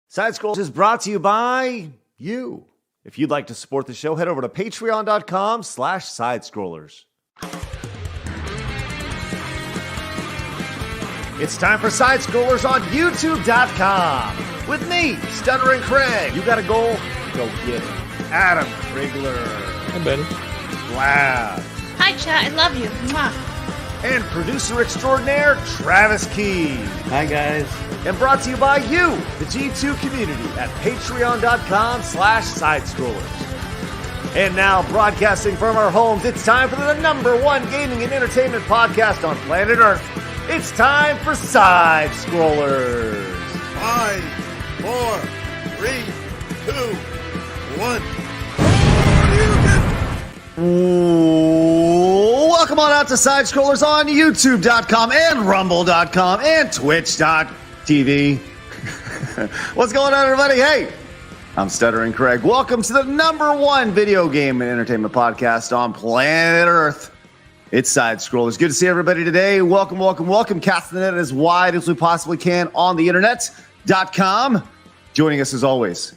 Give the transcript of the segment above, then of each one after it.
Side Scrolls is brought to you by you. If you'd like to support the show, head over to patreon.com/sidescrollers. It's time for Side Scrollers on youtube.com. With me, Stuttering Craig. You got a goal? Go get it. Adam Krigler. Hi, buddy. Blabs. Hi, chat. I love you. Mwah. And producer extraordinaire, Travis Keys. Hi, guys. And brought to you by you, the G2 community at patreon.com/sidescrollers. And now, broadcasting from our homes, it's time for the #1 gaming and entertainment podcast on planet Earth. It's time for Side Scrollers. 5, 4, 3, 2, 1. Welcome on out to Side Scrollers on youtube.com and rumble.com and twitch.tv. What's going on, everybody? Hey, I'm Stuttering Craig. Welcome to the #1 video game and entertainment podcast on planet Earth. It's Side Scrollers. Good to see everybody today. Welcome, welcome, welcome. Cast the net as wide as we possibly can on the internet.com. Joining us as always,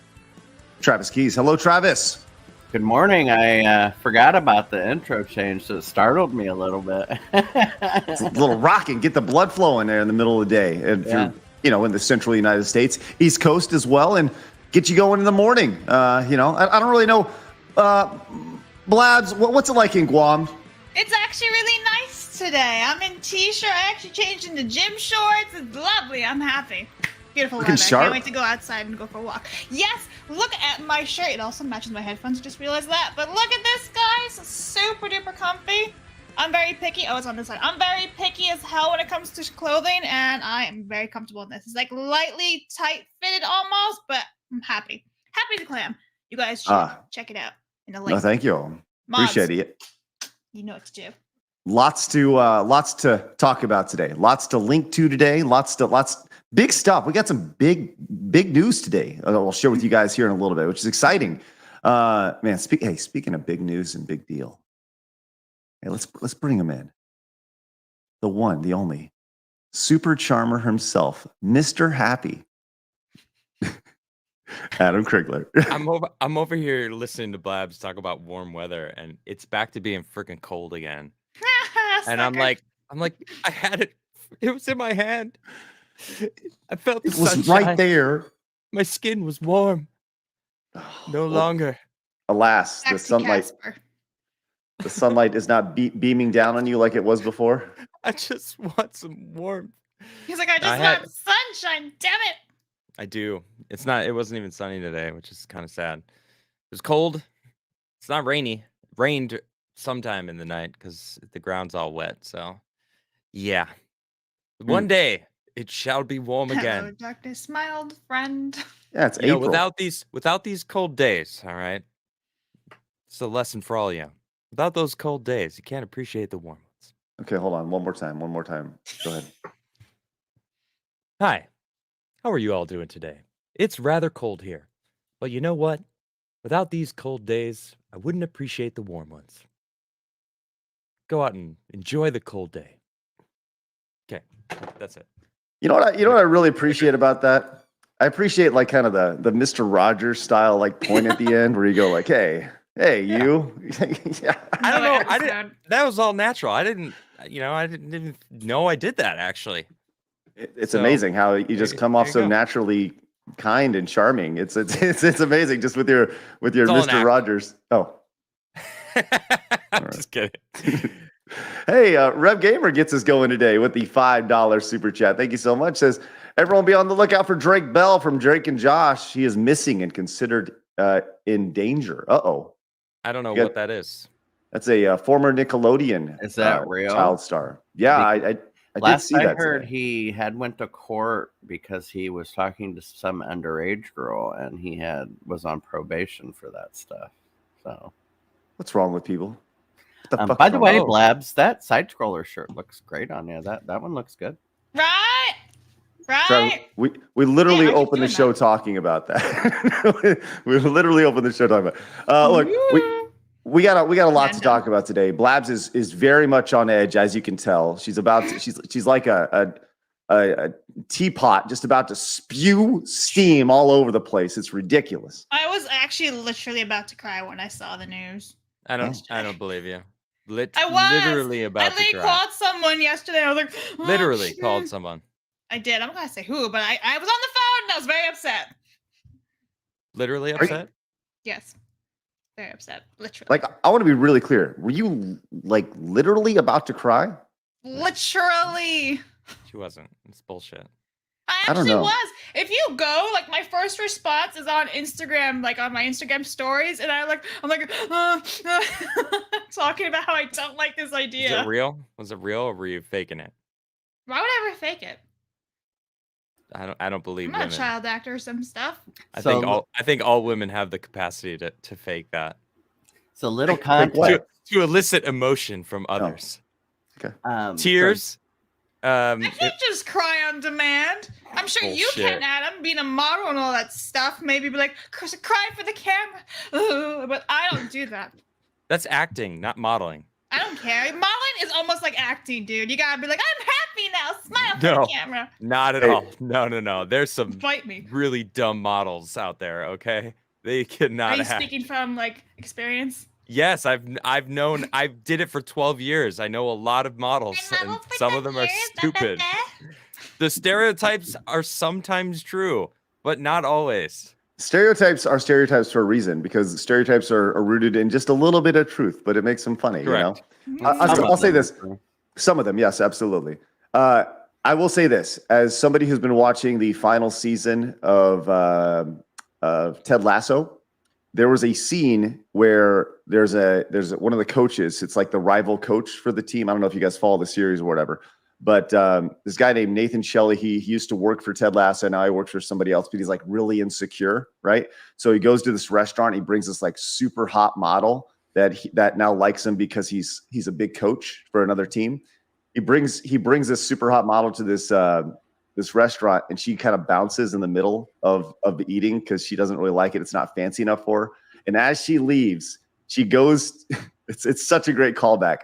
Travis Keys. Hello, Travis. Good morning. I forgot about the intro change, so it startled me a little bit. It's a little rocking. Get the blood flowing there in the middle of the day. And if you're, in the central United States, East Coast as well, and get you going in the morning. I don't really know. Blabs, what's it like in Guam? It's actually really nice today. I'm in t-shirt. I actually changed into gym shorts. It's lovely. I'm happy. Beautiful Looking weather. sharp. Can't wait to go outside and go for a walk. Yes, look at my shirt. It also matches my headphones. I just realized that. But look at this, guys. Super duper comfy. I'm very picky. Oh, it's on this side. I'm very picky as hell when it comes to clothing, and I am very comfortable in this. It's like lightly tight fitted almost, but I'm happy. Happy as a clam. You guys should check it out in the link. No, thank you. Mods, Appreciate it. you know what to do. Lots to talk about today. Lots to link to today. Lots big stuff. We got some big news today. I'll share with you guys here in a little bit, which is exciting. Man, speaking of big news and big deal. Hey, let's bring him in. The one, the only, super charmer himself, Mr. Happy. Adam Krigler. I'm over here listening to Blabs talk about warm weather, and it's back to being freaking cold again. And I'm like, I had it. It was in my hand. I felt the was sunshine. right there. My skin was warm. No longer. Alas, Back the to sunlight. Casper. The sunlight is not beaming down on you like it was before. I just want some warmth. He's like, I just want sunshine, damn it. I do. It wasn't even sunny today, which is kind of sad. It was cold. It's not rainy. It rained sometime in the night because the ground's all wet. So, yeah. One day it shall be warm again. Hello, darkness, my old friend. Yeah, it's April. Without these cold days, all right. It's a lesson for all you. Without those cold days, you can't appreciate the warm ones. Okay, hold on. One more time. Go ahead. Hi. How are you all doing today? It's rather cold here. But you know what? Without these cold days, I wouldn't appreciate the warm ones. Go out and enjoy the cold day. Okay, that's it. You know what I really appreciate about that? I appreciate like kind of the Mr. Rogers style like point at the end where you go like, hey, you. Yeah. I don't know. That was all natural. I didn't even know I did that actually. It's amazing how you just come off so naturally kind and charming. It's amazing just with your Mr. Rogers. Oh. I'm just kidding. Hey, Rev Gamer gets us going today with the $5 super chat. Thank you so much. Says everyone be on the lookout for Drake Bell from Drake and Josh. He is missing and considered in danger. Uh-oh. I don't know what that is. That's a former Nickelodeon Is that real? child star. Yeah, I did see that. I heard today. he had went to court because he was talking to some underage girl, and he was on probation for that stuff. So, what's wrong with people? What the fuck by the wrong? way, Blabs, that side scroller shirt looks great on you. That one looks good. Right? Trevor, we literally opened the show talking about that. we literally opened the show talking about. Look, we got a lot to talk about today. Blabs is very much on edge, as you can tell. She's like a a teapot just about to spew steam all over the place. It's ridiculous. I was actually literally about to cry when I saw the news. I don't believe you. I was Literally about I to literally cry. called someone yesterday. I was like, oh, Literally shit. called someone. I did. I'm not gonna say who, but I was on the phone and I was very upset. Literally upset? Yes, very upset. Literally. Like, I want to be really clear. Were you like literally about to cry? Literally. She wasn't. It's bullshit. I I don't actually know. was. If you go, like my first response is on Instagram, like on my Instagram stories, and I'm like, talking about how I don't like this Is idea. it real? Was it real or were you faking it? Why would I ever fake it? I don't believe I'm not women. a child actor or some stuff. I So- think all women have the capacity to fake that. So little what? context. To elicit emotion from others. Tears. I can't just cry on demand. I'm sure you Bullshit. can, Adam, being a model and all that stuff. Maybe be like, cry for the camera. Ugh, but I don't do that. That's acting, not modeling. I don't care. Modeling is almost like acting, dude. You gotta be like, I'm happy now. Smile for No. the camera. Not at Hey. all. No. There's some Bite me. really dumb models out there, okay? They Are cannot you act. speaking from like experience? Yes, I did it for 12 years. I know a lot of models, and some of them are stupid. The stereotypes are sometimes true, but not always. Stereotypes are stereotypes for a reason, because stereotypes are rooted in just a little bit of truth, but it makes them funny. Correct. You know, I'll say this. Some of them, yes, absolutely. I will say this, as somebody who's been watching the final season of Ted Lasso. There was a scene where there's one of the coaches. It's like the rival coach for the team. I don't know if you guys follow the series or whatever, but this guy named Nathan Shelley, he used to work for Ted Lasso. Now he works for somebody else, but he's like really insecure, right? So he goes to this restaurant. He brings this like super hot model that now likes him because he's a big coach for another team. He brings this super hot model to this restaurant, and she kind of bounces in the middle of eating because she doesn't really like it. It's not fancy enough for her. And as she leaves, she goes, it's such a great callback.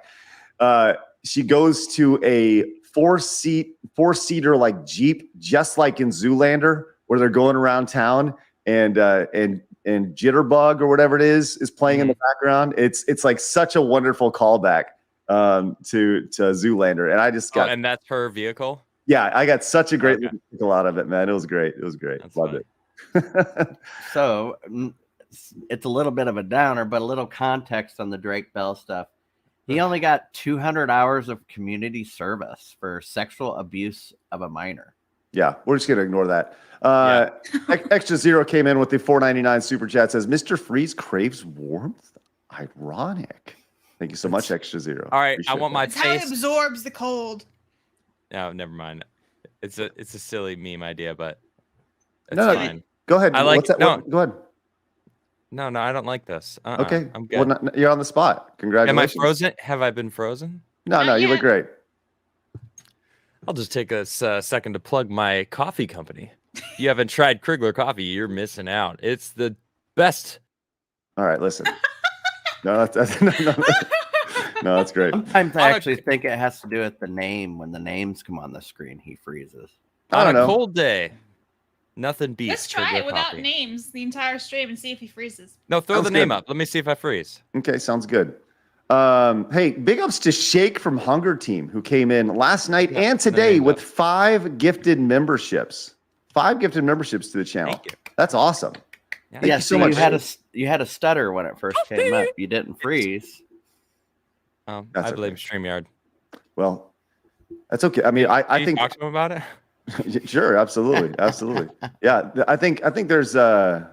She goes to a four-seater like Jeep, just like in Zoolander, where they're going around town, and Jitterbug or whatever it is playing in the background. It's like such a wonderful callback to Zoolander. And I just got, and that's her vehicle. yeah, I got such a great Okay. tickle out of it, man. It was great. That's Loved funny. it. So it's a little bit of a downer, but a little context on the Drake Bell stuff. He only got 200 hours of community service for sexual abuse of a minor. Yeah, we're just gonna ignore that. Extra Zero came in with the $4.99 super chat. Says Mr. Freeze craves warmth. Ironic. Thank you so much, Extra Zero. All right, Appreciate I want my that. It's how it face. absorbs the cold. No, never mind. It's a silly meme idea, but it's No, fine. Go ahead. I like- What's that? no. Go ahead. No, I don't like this. Okay. I'm good. Well, you're on the spot. Am Congratulations. I frozen? Have I been frozen? No, Not you look yet. great. I'll just take a second to plug my coffee company. If you haven't tried Krigler coffee, you're missing out. It's the best. All right, listen. No, that's no, that's great. Sometimes I On a- actually think it has to do with the name. When the names come on the screen, he freezes. I On don't a know. cold day, nothing beats Let's try Krigler it without coffee. names the entire stream and see if he freezes. No, throw Sounds the name good. up. Let me see if I freeze. Okay, sounds good. Hey, big ups to Shake from Hunger Team, who came in last night and today you go. with 5 gifted memberships. 5 gifted memberships to the channel. Thank you. That's awesome. Yeah. Thank Yeah, you so so much. you had a stutter when it first came up. You didn't freeze. That's I blame okay. StreamYard. Well, that's okay. I mean, I Did you think talk to him about it. sure, absolutely, absolutely. Yeah, I think there's yeah,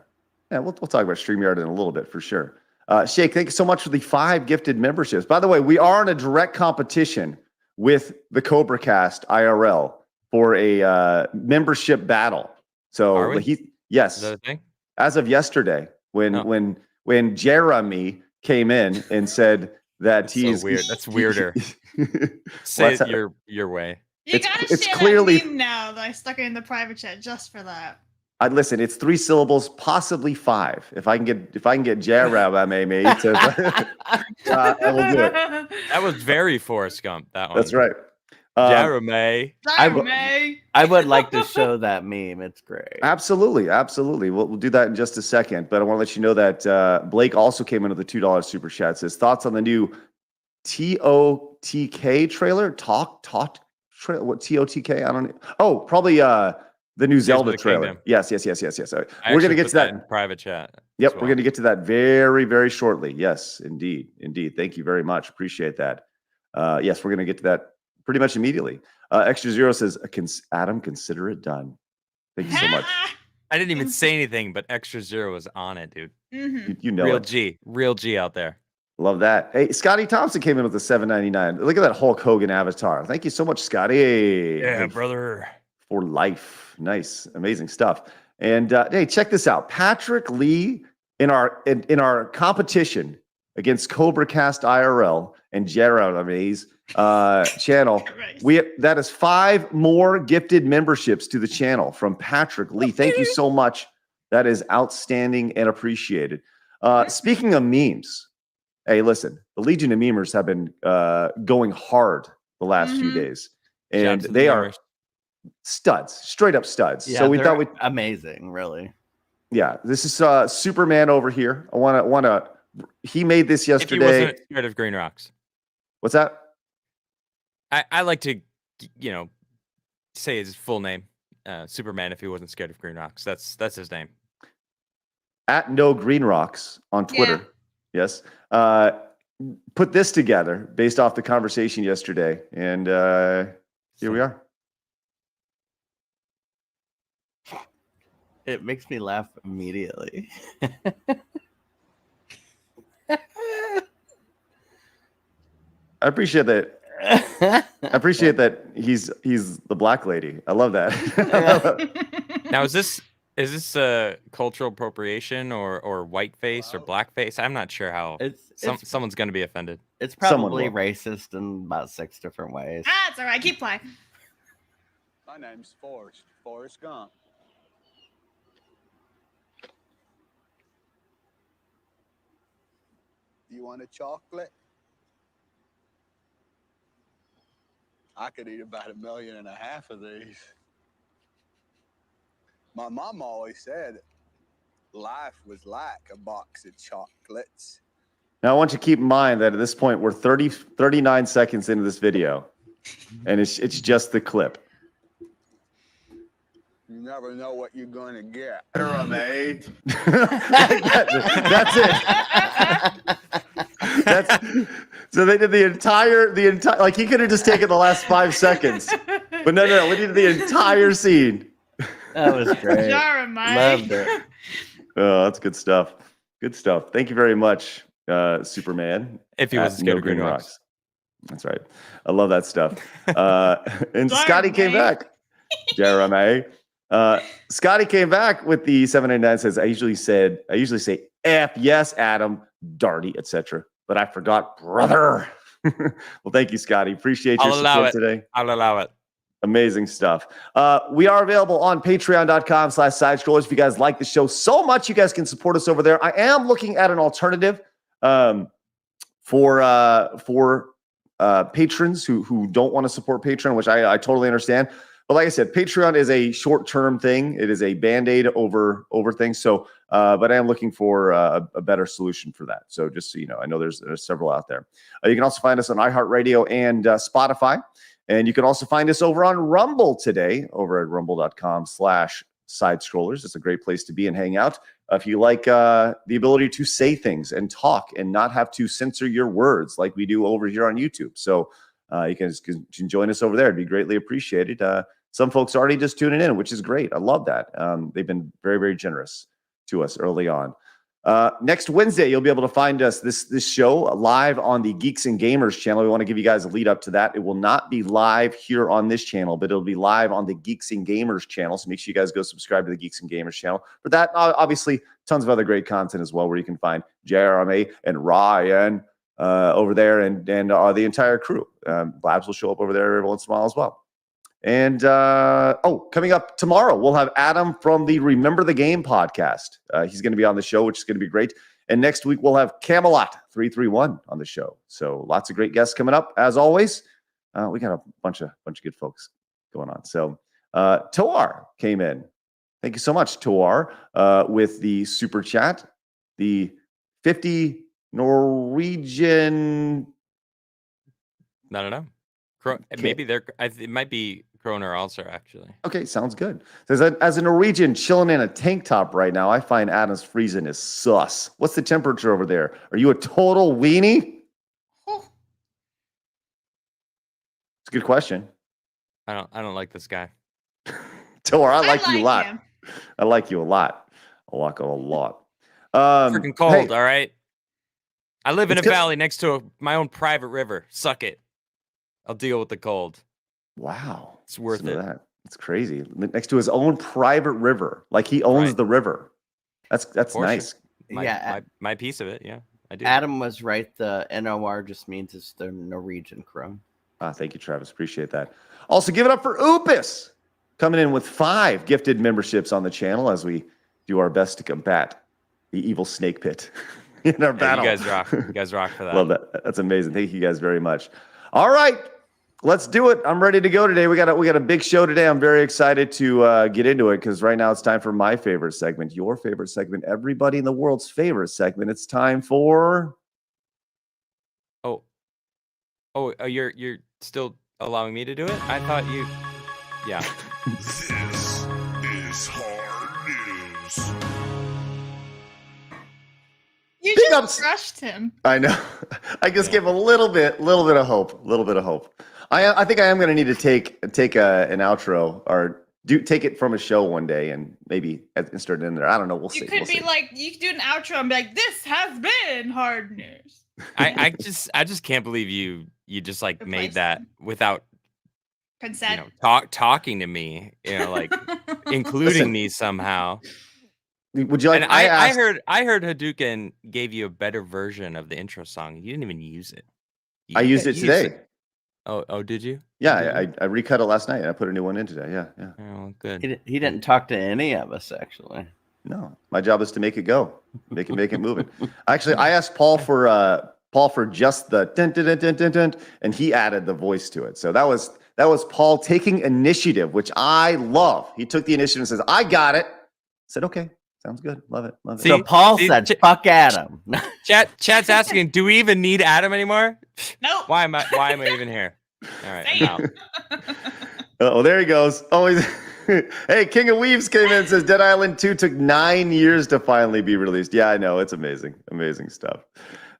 we'll talk about StreamYard in a little bit for sure. Shake, thank you so much for the 5 gifted memberships. By the way, we are in a direct competition with the Cobra Cast IRL for a membership battle. So Are we? yes, Is that a thing? as of yesterday, when Jeremy came in and said that That's so he's weird. That's weirder. Say Well, it your way. You It's- gotta it's share clearly- that meme now that I stuck it in the private chat just for that. I'd listen. It's 3 syllables, possibly 5. If I can get Jeremy to, I will do it. That was very Forrest Gump. That one. That's right. Jeremy. I would like to show that meme. It's great. Absolutely. We'll do that in just a second. But I want to let you know that Blake also came into the $2 super chat. Says thoughts on the new TOTK trailer. Trailer. What TOTK? I don't know. Oh, probably the new Zelda trailer. Kingdom. Yes. We're gonna get to that in private chat. Yep, we're gonna get to that very, very shortly. Yes, indeed. Thank you very much. Appreciate that. Yes, we're gonna get to that pretty much immediately. Extra Zero says, Adam, consider it done. Thank you so much. I didn't even say anything, but Extra Zero was on it, dude. You know Real G out there. Love that. Hey, Scotty Thompson came in with a $7.99. Look at that Hulk Hogan avatar. Thank you so much, Scotty. Yeah, brother. For life. Nice, amazing stuff. And hey, check this out. Patrick Lee in our competition against Cobra Cast IRL and Jeremy's channel. That is 5 more gifted memberships to the channel from Patrick Lee. Thank you so much. That is outstanding and appreciated. Speaking of memes, hey, listen, the Legion of Memers have been going hard the last few days, and they are studs, straight up studs. Yeah, so we thought amazing, really. Yeah, this is Superman over here. I want to. He made this yesterday. If he wasn't scared of green rocks. What's that? I like to, say his full name, Superman. If he wasn't scared of green rocks, that's his name. At No Green Rocks on Twitter. Yeah. Yes. Put this together based off the conversation yesterday, and here we are. It makes me laugh immediately. I appreciate that. I appreciate that he's the black lady. I love that. Now, is this cultural appropriation or whiteface or blackface? I'm not sure how. Someone's going to be offended. It's probably racist in about 6 different ways. It's all right. Keep playing. My name's Forrest Gump. You want a chocolate? I could eat about 1.5 million of these. My mom always said life was like a box of chocolates. Now, I want you to keep in mind that at this point, we're 39 seconds into this video, and it's just the clip. You never know what you're going to get. That's it. So they did the entire like he could have just taken the last 5 seconds, but no, we did the entire scene. That was great. Loved it. Oh, that's good stuff. Good stuff. Thank you very much, Superman. If he was scared of green rocks. That's right. I love that stuff. And Scotty came back. Jeremy. Scotty came back with the 799. Says I usually say F yes, Adam, Darty, etc. But I forgot, brother. Well, thank you, Scotty. Appreciate your support today. I'll allow it. Amazing stuff. We are available on patreon.com/sidescrollers. If you guys like the show so much, you guys can support us over there. I am looking at an alternative for patrons who don't want to support Patreon, which I totally understand. But like I said, Patreon is a short-term thing. It is a Band-Aid over things. So, but I am looking for a better solution for that. So just so you know, I know there's several out there. You can also find us on iHeartRadio and Spotify. And you can also find us over on Rumble today, over at rumble.com/sidescrollers. It's a great place to be and hang out. If you like the ability to say things and talk and not have to censor your words like we do over here on YouTube. So you can join us over there. It'd be greatly appreciated. Some folks are already just tuning in, which is great. I love that. They've been very, very generous to us early on. Next Wednesday, you'll be able to find us this show live on the Geeks and Gamers channel. We want to give you guys a lead up to that. It will not be live here on this channel, but it'll be live on the Geeks and Gamers channel. So make sure you guys go subscribe to the Geeks and Gamers channel. For that, obviously, tons of other great content as well, where you can find Jeremy and Ryan over there and the entire crew. Blabs will show up over there every once in a while as well. And coming up tomorrow, we'll have Adam from the Remember the Game podcast. He's going to be on the show, which is going to be great. And next week, we'll have Camelot 331 on the show. So lots of great guests coming up, as always. We got a bunch of good folks going on. So Toar came in. Thank you so much, Toar, with the super chat. The 50 Norwegian. I don't know. Maybe it might be Kroner also, actually. Okay, sounds good. Says, as a Norwegian chilling in a tank top right now, I find Adam's freezing is sus. What's the temperature over there? Are you a total weenie? Oh, It's a good question. I don't like this guy. Toar, I like you a lot. him. I like you a lot. I like a lot. Freaking cold, hey, all right? I live in a It's 'cause- valley next to my own private river. Suck it. I'll deal with the cold. Wow. It's worth Listen to it. that. It's crazy. Next to his own private river. Like he owns Right. the river. That's Portion. nice. My piece of it, yeah. I do. Adam was right. The NOR just means it's the Norwegian krone. Thank you, Travis. Appreciate that. Also, give it up for Upus coming in with 5 gifted memberships on the channel as we do our best to combat the evil snake pit in our battle. You guys rock. You guys rock for that. Love that. That's amazing. Thank you guys very much. All right, let's do it. I'm ready to go today. We got a big show today. I'm very excited to get into it because right now it's time for my favorite segment, your favorite segment, everybody in the world's favorite segment. It's time for. Oh, you're still allowing me to do it? I thought you. Yeah. This is hard news. You Big just ups. crushed him. I know. I just gave a little bit of hope. I think I am going to need to take an outro or take it from a show one day and maybe insert it in there. I don't know. We'll see. You could be like, you could do an outro and be like, "This has been hard news." I just can't believe you just like Replace made that them. without Consent. talking to me, like including Listen. me somehow. Would you like? And I heard Hadouken gave you a better version of the intro song. You didn't even use it. I used it today. Oh, did you? Yeah, I recut it last night and I put a new one in today. Yeah. Oh, good. He didn't talk to any of us, actually. No, my job is to make it go, make it moving. Actually, I asked Paul for just the dun, dun, dun, dun, dun, dun, and he added the voice to it. So that was Paul taking initiative, which I love. He took the initiative and says, "I got it." I said, "Okay, sounds good. Love it. See, So Paul said, "Fuck Adam." Chat's asking, do we even need Adam anymore? Nope. Why am I even here? All right, I'm out. Oh, there he goes. Always. Hey, King of Weaves came in and says Dead Island 2 took 9 years to finally be released. Yeah, I know. It's amazing. Amazing stuff.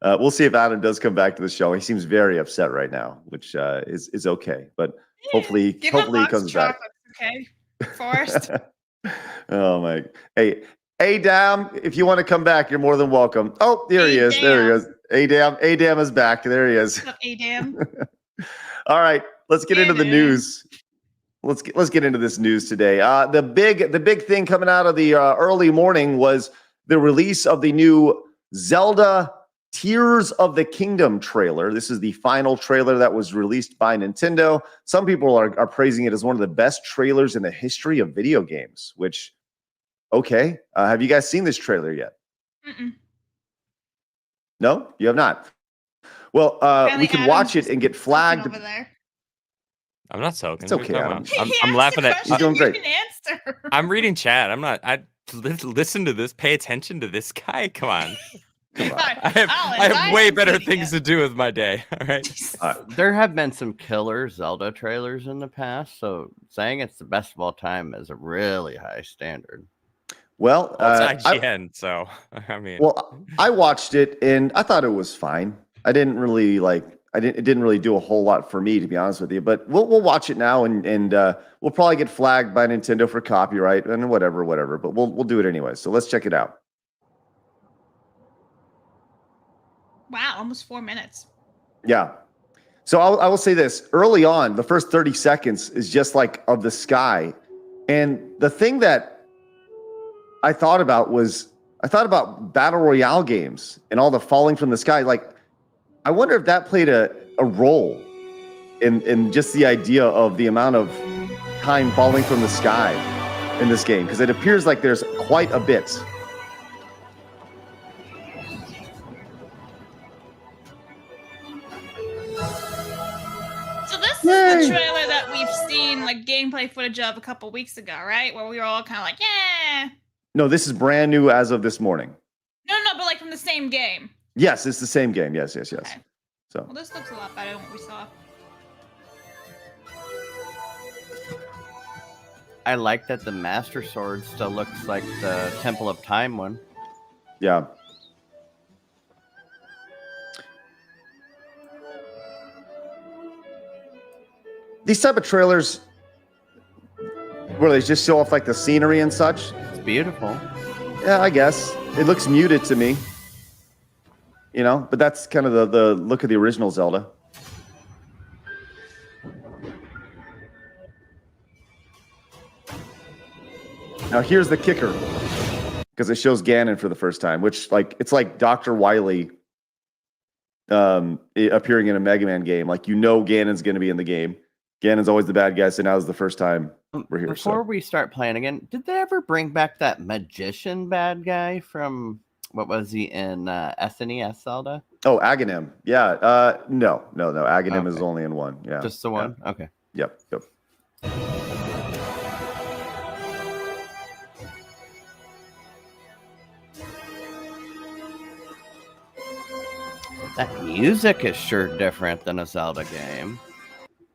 We'll see if Adam does come back to the show. He seems very upset right now, which is okay. But hopefully he comes back. Okay, Forrest. Oh my. Hey, Adam, if you want to come back, you're more than welcome. Oh, there he is. There he is. Adam is back. There he is. What's up, Adam? All right, let's get into the news. Let's get into this news today. The big thing coming out of the early morning was the release of the new Zelda Tears of the Kingdom trailer. This is the final trailer that was released by Nintendo. Some people are praising it as one of the best trailers in the history of video games, which, okay. Have you guys seen this trailer yet? Mm-mm. No, you have not. Well, we can watch it and get flagged. Over there. I'm not soaking. It's okay, Adam. I'm laughing at. He's doing great. You can answer. I'm reading chat. I'm not. Listen to this. Pay attention to this guy. Come on. I have way better things to do with my day. All right. There have been some killer Zelda trailers in the past, so saying it's the best of all time is a really high standard. Well, it's IGN, so I mean. Well, I watched it and I thought it was fine. I didn't really it didn't really do a whole lot for me, to be honest with you. But we'll watch it now, and we'll probably get flagged by Nintendo for copyright and whatever. But we'll do it anyway. So let's check it out. Wow, almost 4 minutes. Yeah. So I will say this: early on, the first 30 seconds is just like of the sky, and the thing that I thought about battle royale games and all the falling from the sky. Like, I wonder if that played a role in just the idea of the amount of time falling from the sky in this game, because it appears like there's quite a bit. So this seen like gameplay footage of a couple weeks ago, right? Where we were all kind of like, yeah. No, this is brand new as of this morning. No, but like from the same game. Yes, it's the same game. Yes. Okay. So Well, this looks a lot better than what we saw. I like that the Master Sword still looks like the Temple of Time one. yeah. These type of trailers, where they just show off like the scenery and such. It's beautiful. Yeah, I guess it looks muted to me. You know, but that's kind of the look of the original Zelda. Now here's the kicker, because it shows Ganon for the first time, which it's like Dr. Wily appearing in a Mega Man game. Like, you know, Ganon's going to be in the game. Ganon's always the bad guy, so now is the first time we're here. Before we start playing again, did they ever bring back that magician bad guy from, what was he in SNES Zelda? Oh, Aghanim. Yeah. No. Aghanim is Okay. only in one. Yeah. Just the one? Okay. Yep. That music is sure different than a Zelda game.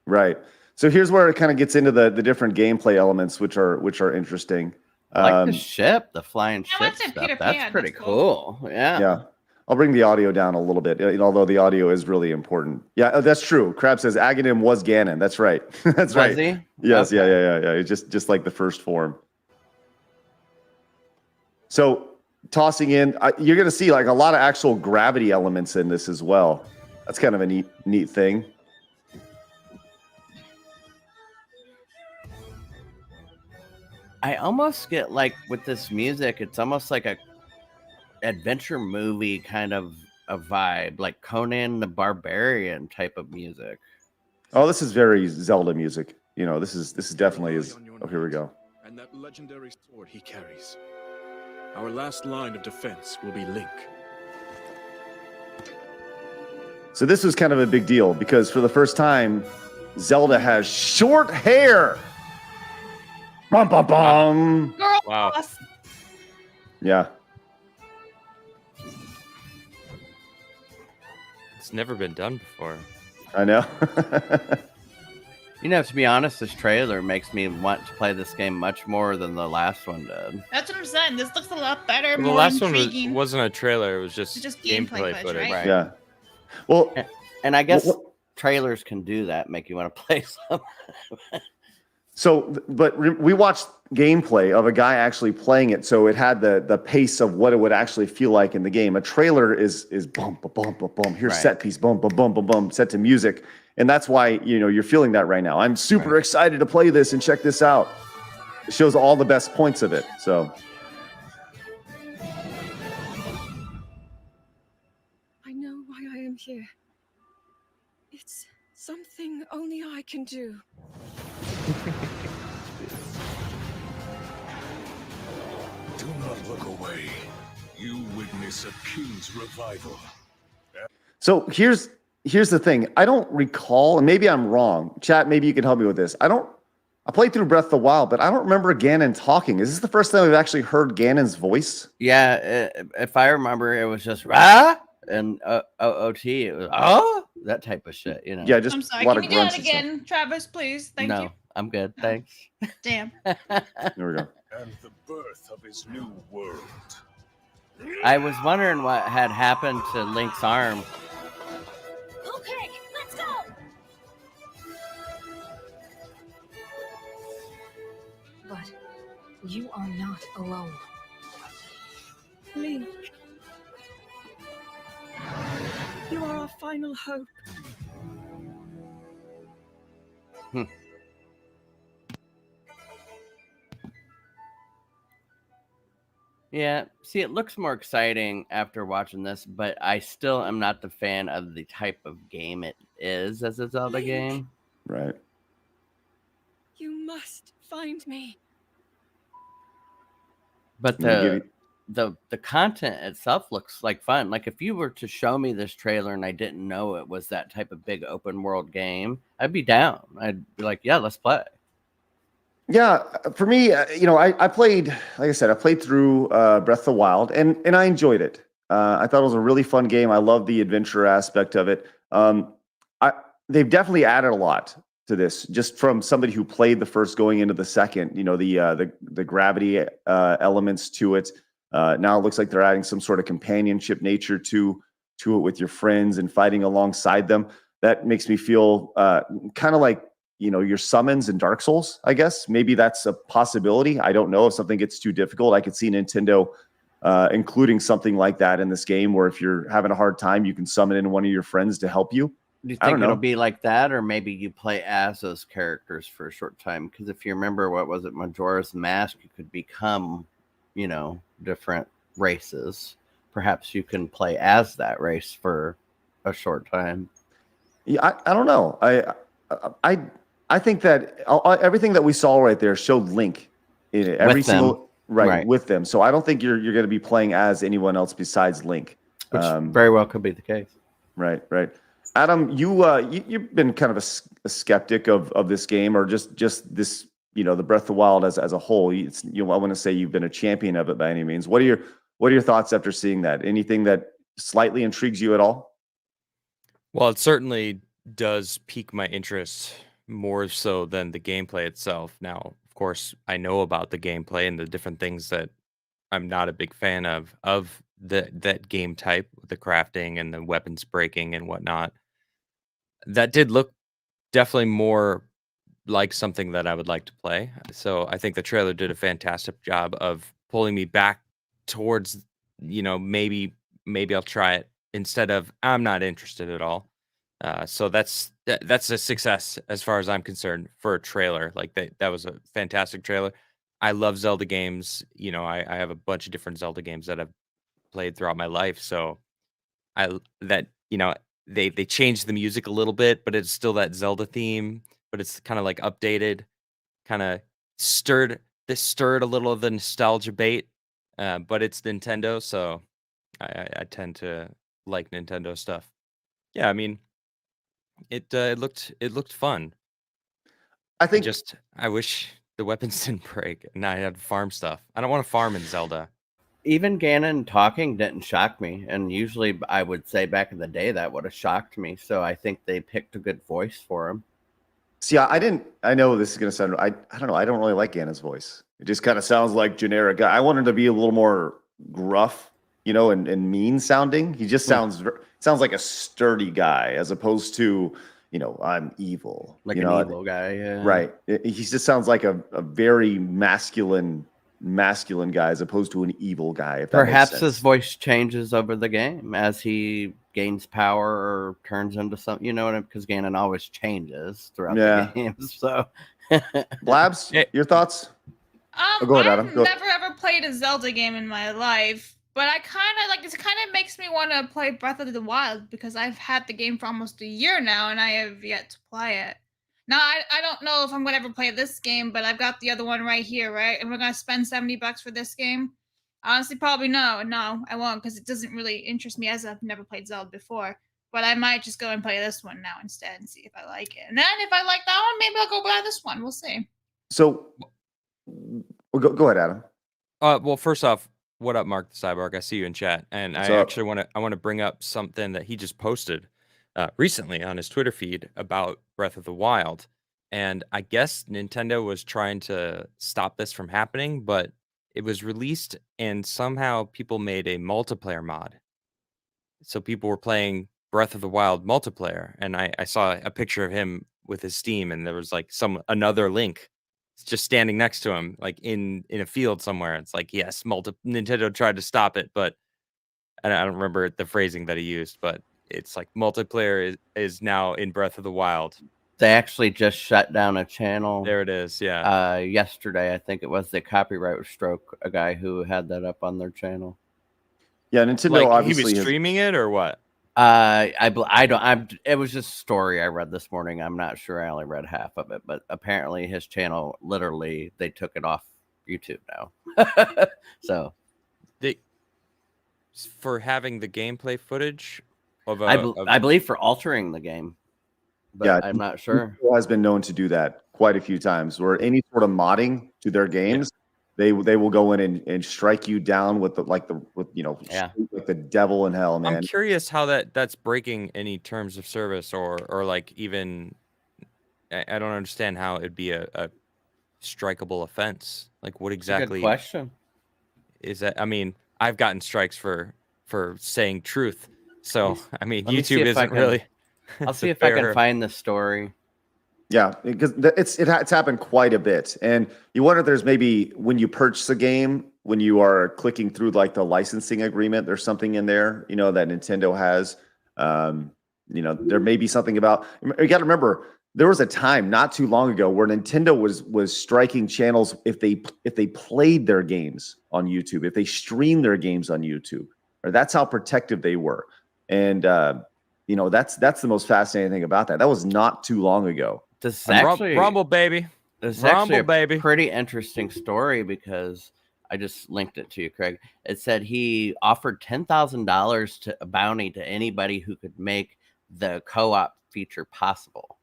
Right. So here's where it kind of gets into the different gameplay elements, which are interesting. I like the ship, the flying I ship like the stuff. Peter That's Pan, pretty that's cool. cool. Yeah. Yeah. I'll bring the audio down a little bit, although the audio is really important. Yeah, that's true. Crab says Aghanim was Ganon. That's right. That's Was right. he? Yes. Okay. Yeah. It's just like the first form. So tossing in, you're going to see like a lot of actual gravity elements in this as well. That's kind of a neat thing. I almost get like with this music, it's almost like a adventure movie kind of a vibe, like Conan the Barbarian type of music. Oh, this is very Zelda music. You know, this is definitely is. Oh, here we go. And that legendary sword he carries. Our last line of defense will be Link. So this was kind of a big deal because for the first time, Zelda has short hair. Bum bum bum. Girl Wow. boss. Yeah. It's never been done before. I know. You know, to be honest, this trailer makes me want to play this game much more than the last one did. That's what I'm saying. This looks a lot better, The more last one intriguing. wasn't a trailer. It was just gameplay gameplay footage, footage. right? Yeah. Well, And I guess Well, trailers can do that, make you want to play some. we watched gameplay of a guy actually playing it, so it had the pace of what it would actually feel like in the game. A trailer is bum bum bum bum bum. Here's Right. set piece, bum bum bum bum bum, set to music, and that's why you're feeling that right now. I'm super Right. excited to play this and check this out. It shows all the best points of it. So I know why I am here. It's something only I can do. Do not look away. You witness a king's revival. So here's the thing. I don't recall, and maybe I'm wrong. Chat, maybe you can help me with this. I played through Breath of the Wild, but I don't remember Ganon talking. Is this the first time we've actually heard Ganon's voice? Yeah, if I remember, it was just rah and OOT. It was that type of shit, you know. Yeah, just I'm sorry. a lot Can of you do grunts that and stuff. again, Travis, please? Thank no, you. I'm good, thanks. Damn. There we go. And the birth of his new world. I was wondering what had happened to Link's arm. Okay, let's go! But you are not alone. Link. You are our final hope. Yeah, see, it looks more exciting after watching this, but I still am not the fan of the type of game it is as a Zelda Link. game. Right. You must find me. But I'm gonna give the content itself looks like fun. Like if you were to show me this trailer and I didn't know it was that type of big open world game, I'd be down. I'd be like, yeah, let's play. Yeah, for me, I played, like I said, I played through Breath of the Wild, and I enjoyed it. I thought it was a really fun game. I love the adventure aspect of it. I They've definitely added a lot to this, just from somebody who played the first going into the second. The gravity elements to it. Now it looks like they're adding some sort of companionship nature to it with your friends and fighting alongside them. That makes me feel kind of like your summons in Dark Souls, I guess. Maybe that's a possibility. I don't know. If something gets too difficult, I could see Nintendo including something like that in this game, where if you're having a hard time, you can summon in one of your friends to help you. Do you I don't think it'll know. be like that, or maybe you play as those characters for a short time? Because if you remember, what was it, Majora's Mask, you could become, different races. Perhaps you can play as that race for a short time. Yeah, I don't know. I think that everything that we saw right there showed Link in it. Every With them. single Right. with them. So I don't think you're going to be playing as anyone else besides Link. Which very well could be the case. Right. Adam, you've been kind of a skeptic of this game, or just this, the Breath of the Wild as a whole. I want to say you've been a champion of it by any means. What are your thoughts after seeing that? Anything that slightly intrigues you at all? Well, it certainly does pique my interest more so than the gameplay itself. Now, of course, I know about the gameplay and the different things that I'm not a big fan of that game type, the crafting and the weapons breaking and whatnot. That did look definitely more like something that I would like to play. So I think the trailer did a fantastic job of pulling me back towards, maybe I'll try it, instead of I'm not interested at all. So that's a success as far as I'm concerned for a trailer. Like that was a fantastic trailer. I love Zelda games. I have a bunch of different Zelda games that I've played throughout my life. So they changed the music a little bit, but it's still that Zelda theme, but it's kind of like updated, kind of stirred a little of the nostalgia bait. But it's Nintendo, so I tend to like Nintendo stuff. Yeah, I mean, it looked fun. I think I wish the weapons didn't break and I had to farm stuff. I don't want to farm in Zelda. Even Ganon talking didn't shock me, and usually I would say back in the day that would have shocked me. So I think they picked a good voice for him. See, I know this is going to sound, I don't know. I don't really like Anna's voice. It just kind of sounds like generic guy. I want him to be a little more gruff, and mean sounding. He just sounds like a sturdy guy, as opposed to, I'm evil. Like an evil guy, yeah. Right. He just sounds like a very masculine guy, as opposed to an evil guy. If that makes Perhaps sense. his voice changes over the game as he gains power or turns into something, because Ganon always changes throughout the game. So, Blabs, your thoughts? Go ahead, Adam. I've never ever played a Zelda game in my life, but I kind of like, it kind of makes me want to play Breath of the Wild, because I've had the game for almost a year now and I have yet to play it. Now, I don't know if I'm going to ever play this game, but I've got the other one right here, right? And we're going to spend $70 for this game? Honestly, probably no. No, I won't, because it doesn't really interest me, as I've never played Zelda before. But I might just go and play this one now instead and see if I like it. And then if I like that one, maybe I'll go buy this one. We'll see. So, go ahead, Adam. Well, first off, what up, Mark the Cyborg? I see you in chat, and What's I up? actually want to bring up something that he just posted recently on his Twitter feed about Breath of the Wild. And I guess Nintendo was trying to stop this from happening, but it was released and somehow people made a multiplayer mod. So people were playing Breath of the Wild multiplayer, and I saw a picture of him with his Steam, and there was like another Link just standing next to him, like in a field somewhere. It's like, yes, Nintendo tried to stop it, but I don't remember the phrasing that he used, but it's like multiplayer is now in Breath of the Wild. They actually just shut down a channel. There it is, yeah. Yesterday, I think it was, the copyright struck a guy who had that up on their channel. Yeah, Nintendo Like, obviously he was streaming it or what? It was just a story I read this morning. I'm not sure. I only read half of it, but apparently his channel, literally, they took it off YouTube now. So for having the gameplay footage I believe for altering the game, but Yeah, I'm not sure. Nintendo has been known to do that quite a few times where any sort of modding to their games, they will go in and strike you down with like the devil in hell, man. I'm curious how that's breaking any terms of service or like even I don't understand how it'd be a strikeable offense. Like what exactly? Good question. Is that? I mean, I've gotten strikes for saying truth. So I mean, Let me see YouTube if I isn't can- really. I'll see if I can find the story. Yeah, because it's happened quite a bit, and you wonder if there's maybe when you purchase a game, when you are clicking through like the licensing agreement, there's something in there, that Nintendo has. There may be something about. You got to remember, there was a time not too long ago where Nintendo was striking channels if they played their games on YouTube, if they streamed their games on YouTube, or that's how protective they were, and that's the most fascinating thing about that. That was not too long ago. This is actually Rumble baby. It's Rumble actually a baby. pretty interesting story because I just linked it to you, Craig. It said he offered $10,000 to a bounty to anybody who could make the co-op feature possible.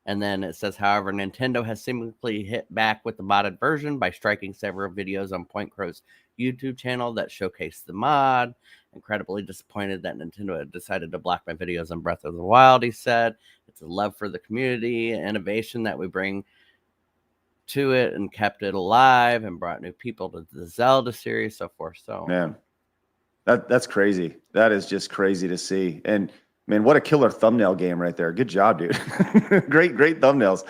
And then it says, however, Nintendo has seemingly hit back with the modded version by striking several videos on Point Crow's YouTube channel that showcased the mod. Incredibly disappointed that Nintendo had decided to block my videos on Breath of the Wild, he said. It's a love for the community, innovation that we bring to it and kept it alive and brought new people to the Zelda series, so forth. So man, that's crazy. That is just crazy to see. And man, what a killer thumbnail game right there. Good job, dude. great thumbnails.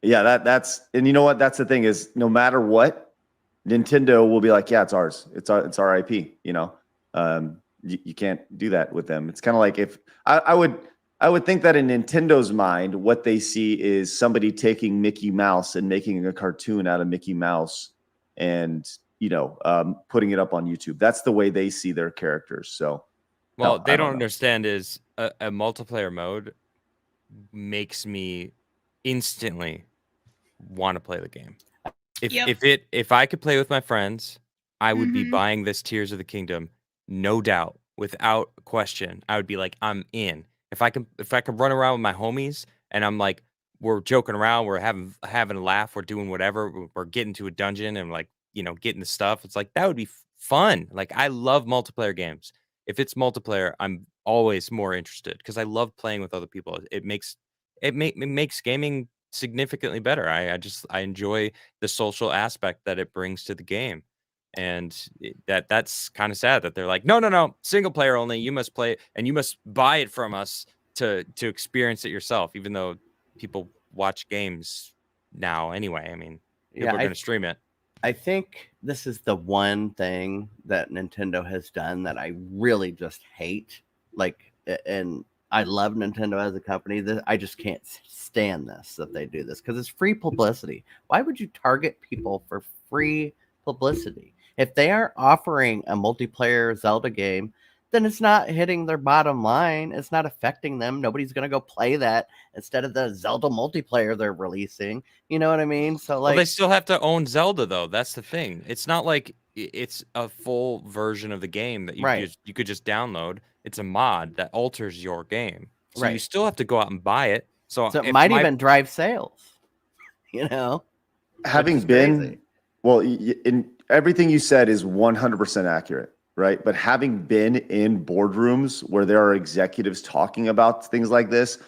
That's and you know what? That's the thing is no matter what, Nintendo will be like, yeah, it's ours. It's our IP, you can't do that with them. It's kind of like if I would think that in Nintendo's mind, what they see is somebody taking Mickey Mouse and making a cartoon out of Mickey Mouse and, putting it up on YouTube. That's the way they see their characters. So, well, they don't understand is a multiplayer mode makes me instantly want to play the game. If I could play with my friends, I would be buying this Tears of the Kingdom, no doubt, without question. I would be like, I'm in. If I could run around with my homies and I'm like, we're joking around, we're having a laugh, we're doing whatever, we're getting to a dungeon and like, getting the stuff. It's like that would be fun. Like I love multiplayer games. If it's multiplayer, I'm always more interested because I love playing with other people. It makes gaming significantly better. I enjoy the social aspect that it brings to the game. And that's kind of sad that they're like, no, single player only. You must play and you must buy it from us to experience it yourself, even though people watch games now anyway. I mean, people are going to stream it. I think this is the one thing that Nintendo has done that I really just hate. And I love Nintendo as a company. I just can't stand that they do this because it's free publicity. Why would you target people for free publicity? If they are offering a multiplayer Zelda game, then it's not hitting their bottom line. It's not affecting them. Nobody's going to go play that instead of the Zelda multiplayer they're releasing. You know what I mean? So well, they still have to own Zelda, though. That's the thing. It's not like it's a full version of the game that you could just download. It's a mod that alters your game. So you still have to go out and buy it. So it might even drive sales, Having been, well, in everything you said is 100% accurate, right? But having been in boardrooms where there are executives talking about things like this,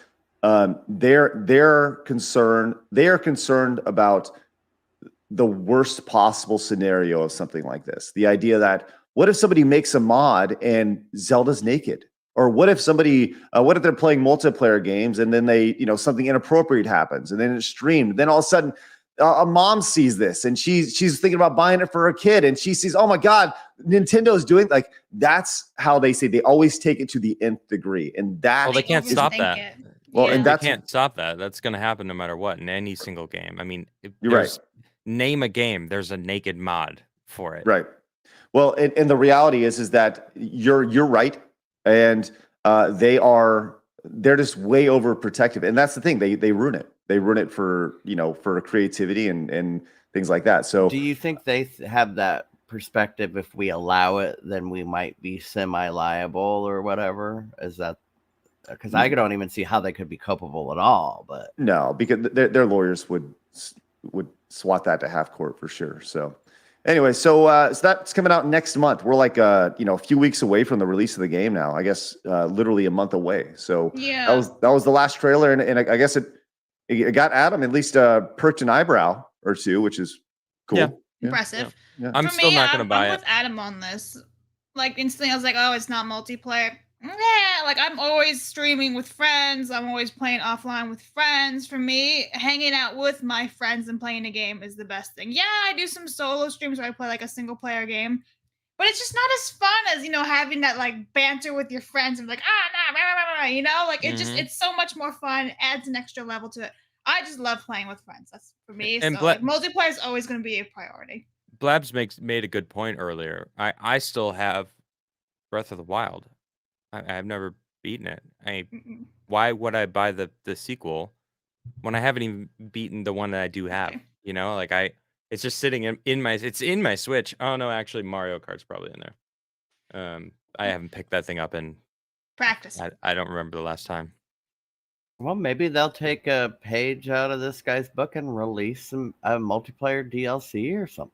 they're concerned about the worst possible scenario of something like this. The idea that what if somebody makes a mod and Zelda's naked? Or what if what if they're playing multiplayer games and then something inappropriate happens and then it's streamed? Then all of a sudden a mom sees this and she's thinking about buying it for her kid and she sees, oh my God, Nintendo's doing that's how they say they always take it to the nth degree. And they can't stop that. And they can't stop that. That's going to happen no matter what in any single game. I mean, you're right. Name a game, there's a naked mod for it. Right. Well, and the reality is that you're right. And they're just way overprotective. And that's the thing. They ruin it. They ruin it for creativity and things like that. So do you think they have that perspective? If we allow it, then we might be semi-liable or whatever. Is that because I don't even see how they could be culpable at all. But No, because their lawyers would swat that to half court for sure. So anyway, so that's coming out next month. We're like a few weeks away from the release of the game now. I guess literally a month away. So Yeah. that was the last trailer, and I guess it got Adam at least perked an eyebrow or two, which is cool. Yeah. Impressive. Yeah. I'm still not gonna buy I'm it. with Adam on this. Like instantly, I was like, "Oh, it's not multiplayer." Yeah, like I'm always streaming with friends. I'm always playing offline with friends. For me, hanging out with my friends and playing a game is the best thing. Yeah, I do some solo streams where I play like a single player game, but it's just not as fun as having that like banter with your friends and like like it's so much more fun. Adds an extra level to it. I just love playing with friends. That's for me. And So like, multiplayer is always going to be a priority. Blabs made a good point earlier. I still have Breath of the Wild. I've never beaten it. Why would I buy the sequel when I haven't even beaten the one that I do have? Okay. It's just sitting in my Switch. Oh no, actually Mario Kart's probably in there. I haven't picked that thing up in Practice. I don't remember the last time. well, maybe they'll take a page out of this guy's book and release a multiplayer DLC or something.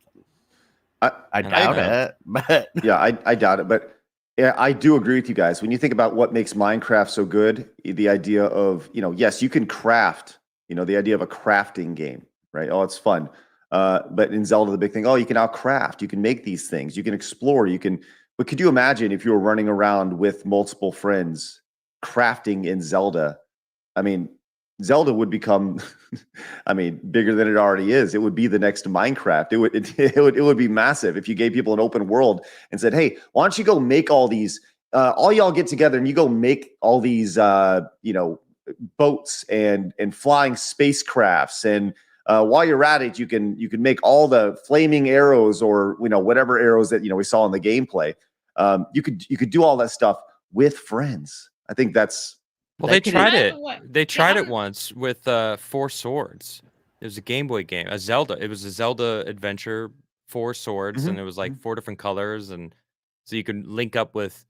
I doubt it, but Yeah, I doubt it, but yeah, I do agree with you guys. When you think about what makes Minecraft so good, the idea of, yes, you can craft, the idea of a crafting game, right? Oh, it's fun. But in Zelda, the big thing, you can now craft, you can make these things, you can explore, but could you imagine if you were running around with multiple friends crafting in Zelda? I mean, Zelda would become, bigger than it already is. It would be the next Minecraft. It would be massive if you gave people an open world and said, "Hey, why don't you go make all these? All y'all get together and you go make all these, boats and flying spacecrafts. And while you're at it, you can make all the flaming arrows or whatever arrows that we saw in the gameplay. You could do all that stuff with friends. I think that's." Well, they tried it. What? They tried it once with 4 Swords. It was a Game Boy game, a Zelda. It was a Zelda adventure, 4 Swords, and it was like 4 different colors, and so you could link up with,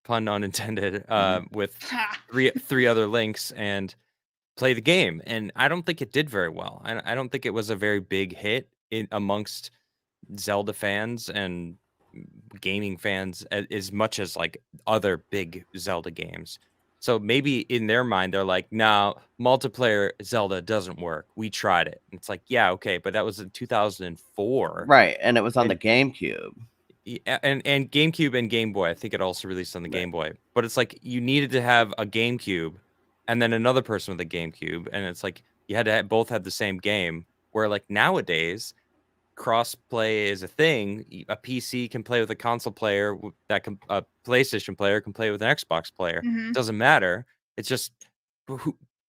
pun unintended, with three other links and play the game. And I don't think it did very well. I don't think it was a very big hit amongst Zelda fans and gaming fans as much as like other big Zelda games. So maybe in their mind, they're like, no, multiplayer Zelda doesn't work. We tried it. And it's like, yeah, okay, but that was in 2004. right, and it was on the GameCube. And GameCube and Game Boy. I think it also released on the Game Boy. But it's like you needed to have a GameCube and then another person with a GameCube. And it's like you had to both have the same game. Where like nowadays, cross-play is a thing. A PC can play with a console player, a PlayStation player can play with an Xbox player. It doesn't matter. It's just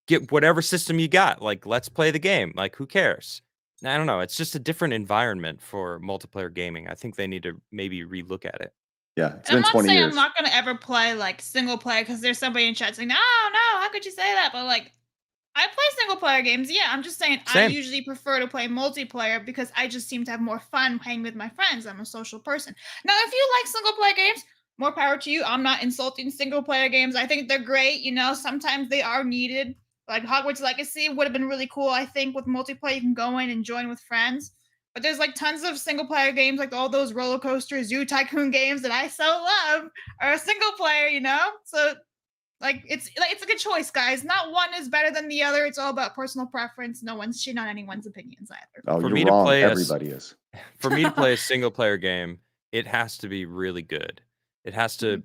get whatever system you got. Like, let's play the game. Like, who cares? I don't know. It's just a different environment for multiplayer gaming. I think they need to maybe relook at it. Yeah, it's I'm been not 20 saying years. I'm not going to ever play like single player because there's somebody in chat saying, no, how could you say that? But like, I play single player games. Yeah, I'm just saying Same. I usually prefer to play multiplayer because I just seem to have more fun playing with my friends. I'm a social person. Now, if you like single player games, more power to you. I'm not insulting single player games. I think they're great. Sometimes they are needed. Like Hogwarts Legacy would have been really cool, I think, with multiplayer. You can go in and join with friends. But there's like tons of single player games, like all those roller coaster Zoo Tycoon games that I so love are single player, So like it's a good choice, guys. Not one is better than the other. It's all about personal preference. No one's shitting on anyone's opinions either. Oh, For you're me to wrong. play Everybody is. For me to play a single player game, it has to be really good. It has to,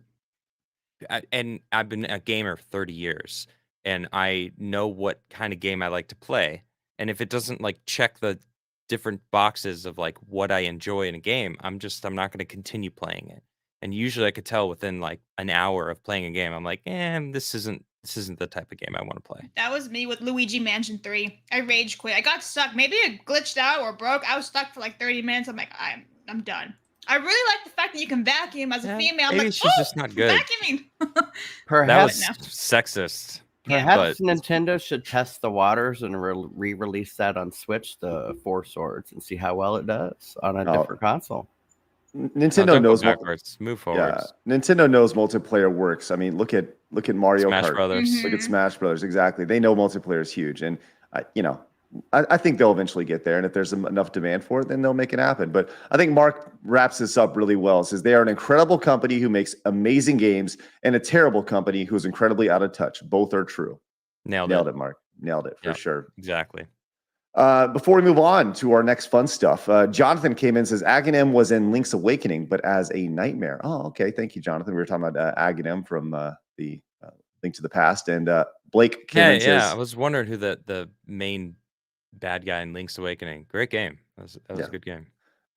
and I've been a gamer for 30 years, and I know what kind of game I like to play. And if it doesn't like check the different boxes of like what I enjoy in a game, I'm not going to continue playing it. And usually I could tell within like an hour of playing a game, I'm like, this isn't the type of game I want to play. That was me with Luigi Mansion 3. I rage quit. I got stuck. Maybe it glitched out or broke. I was stuck for like 30 minutes. I'm like, I'm done. I really like the fact that you can vacuum as a female. I'm maybe like, she's just not good. Vacuuming. That Perhaps was sexist. Perhaps Nintendo should test the waters and re-release that on Switch, the 4 Swords, and see how well it does on a different console. Nintendo don't go knows backwards. Move forwards. Nintendo knows multiplayer works. I mean, look at Mario Smash Kart. Brothers. Look at Smash Brothers. Exactly. They know multiplayer is huge, and I think they'll eventually get there. And if there's enough demand for it, then they'll make it happen. But I think Mark wraps this up really well. Says they are an incredible company who makes amazing games, and a terrible company who's incredibly out of touch. Both are true. Nailed it, Mark. Nailed it for sure. Exactly. Before we move on to our next fun stuff, Jonathan came in and says Aghanim was in Link's Awakening, but as a nightmare. Oh, okay. Thank you, Jonathan. We were talking about Aghanim from the Link to the Past, and Blake came in and says, I was wondering who the main bad guy in Link's Awakening. Great game. That was a good game.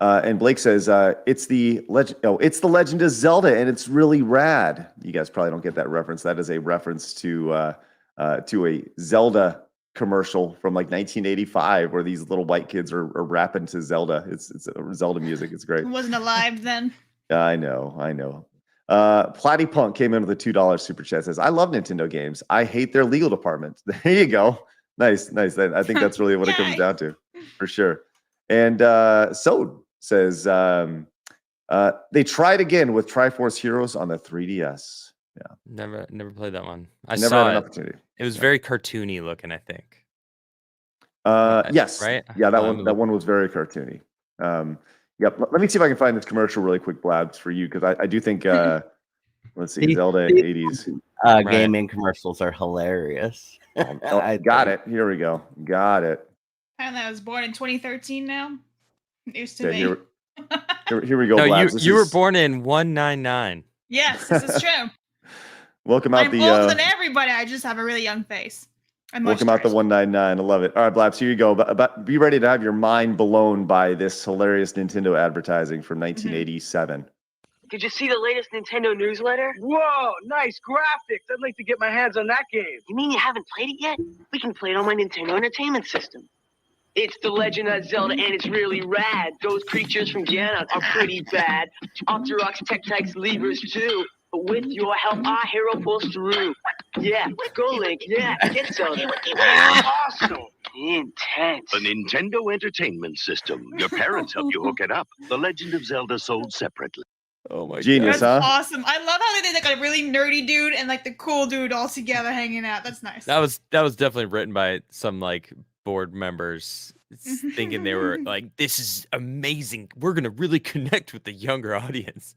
And Blake says it's the legend. Oh, it's the Legend of Zelda, and it's really rad. You guys probably don't get that reference. That is a reference to a Zelda commercial from like 1985 where these little white kids are rapping to Zelda. It's Zelda music. It's great. I wasn't alive then. I know. Platty Punk came in with a $2 super chat. Says, I love Nintendo games. I hate their legal department. There you go. Nice. I think that's really what it comes down to, for sure. And So says they tried again with Triforce Heroes on the 3DS. Yeah, never played that one. I never saw had an it. opportunity. It was very cartoony looking, I think. Yes. Right? Yeah, that one was very cartoony. Yep. Let me see if I can find this commercial really quick, Blabs, for you, because I do think let's see, Zelda 80s. Gaming commercials are hilarious. Got it. Here we go. Got it. Apparently I was born in 2013 now. It used to Yeah, be. here we go, No, Blabs. you were born in 199. Yes, this is true. Welcome out I'm older than everybody. I just have a really young face. Welcome out the 199. I love it. All right, Blabs, here you go. Be ready to have your mind blown by this hilarious Nintendo advertising from 1987. Did you see the latest Nintendo newsletter? Whoa, nice graphics. I'd like to get my hands on that game. You mean you haven't played it yet? We can play it on my Nintendo Entertainment System. It's the Legend of Zelda, and it's really rad. Those creatures from Ganon are pretty bad. Octoroks, Tektites, Levers, too. But with your help, our hero pulls through. Yeah, go Link. Yeah, get Zelda. Awesome. Intense. The Nintendo Entertainment System. Your parents help you hook it up. The Legend of Zelda sold separately. Oh my genius, That's huh? awesome. I love how they did like a really nerdy dude and like the cool dude all together hanging out. That's nice. That was definitely written by some like board members thinking they were like, this is amazing. We're gonna really connect with the younger audience.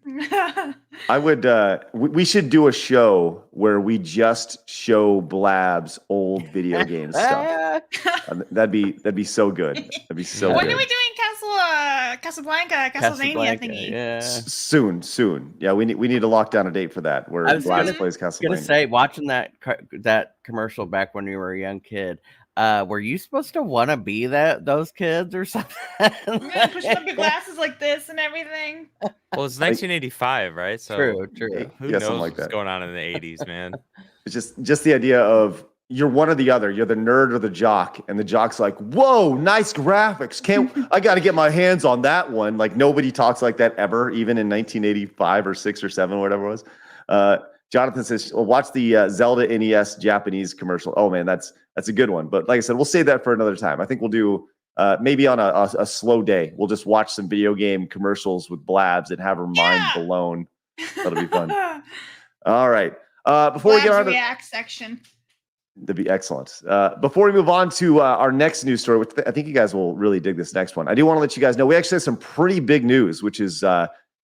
I would we should do a show where we just show Blabs old video game stuff. That'd be so good. That'd be so When good. are we doing Castlevania thingy? Yeah. Soon. Yeah, we need to lock down a date for that where Blabs plays Castlevania. Gonna say, watching that commercial back when you were a young kid, were you supposed to want to be those kids or something? Pushing up your glasses like this and everything. Well, it's 1985, right? So True. Who Yeah, knows something like what's that. going on in the 80s, man? It's just the idea of you're one or the other. You're the nerd or the jock, and the jock's like, "Whoa, nice graphics! I got to get my hands on that one." Like nobody talks like that ever, even in 1985 or 6 or 7, or whatever it was. Jonathan says, well, "Watch the Zelda NES Japanese commercial." Oh man, that's a good one. But like I said, we'll save that for another time. I think we'll do maybe on a slow day. We'll just watch some video game commercials with Blabs and have her mind blown. That'll be fun. All right. Before we get on to React section. That'd be excellent. Before we move on to our next news story, which I think you guys will really dig this next one, I do want to let you guys know we actually have some pretty big news, which is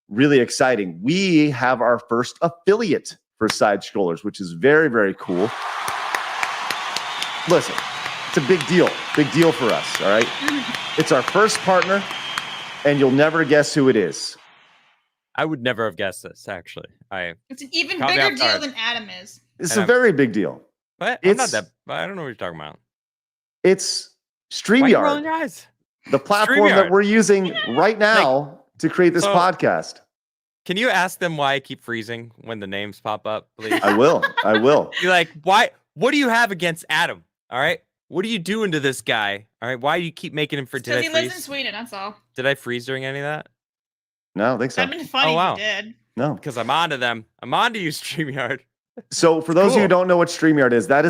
really exciting. We have our first affiliate for Side Scrollers, which is very, very cool. Listen, it's a big deal for us, all right? It's our first partner, and you'll never guess who it is. I would never have guessed this, actually. It's an even Caught me bigger off deal guard. than Adam is. It's a very big deal. But It's- I'm not that. I don't know what you're talking about. It's Why are you rolling StreamYard, your eyes? the platform that StreamYard. we're using right now to create this so- podcast. Can you ask them why I keep freezing when the names pop up, please? I will. You're like, why? What do you have against Adam? All right. What are you doing to this guy? All right. Why do you keep making him for? Did Because I he lives in freeze? Sweden, that's all. Did I freeze during any of that? No, I don't think so. That'd been funny Oh, wow. if you did. No. Because I'm onto them. I'm onto you, StreamYard. So for those of you who Cool. don't know what StreamYard is, that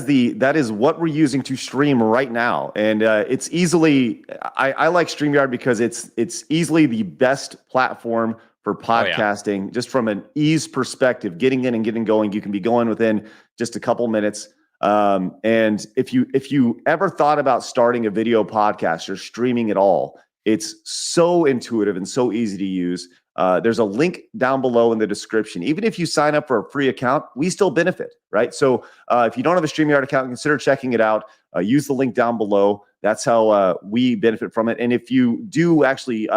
is what we're using to stream right now. And it's easily, I like StreamYard because it's easily the best platform for podcasting, just from an ease perspective, getting in and getting going. You can be going within just a couple minutes. And if you ever thought about starting a video podcast or streaming at all, it's so intuitive and so easy to use. There's a link down below in the description. Even if you sign up for a free account, we still benefit, right? So if you don't have a StreamYard account, consider checking it out. Use the link down below. That's how we benefit from it. And if you do actually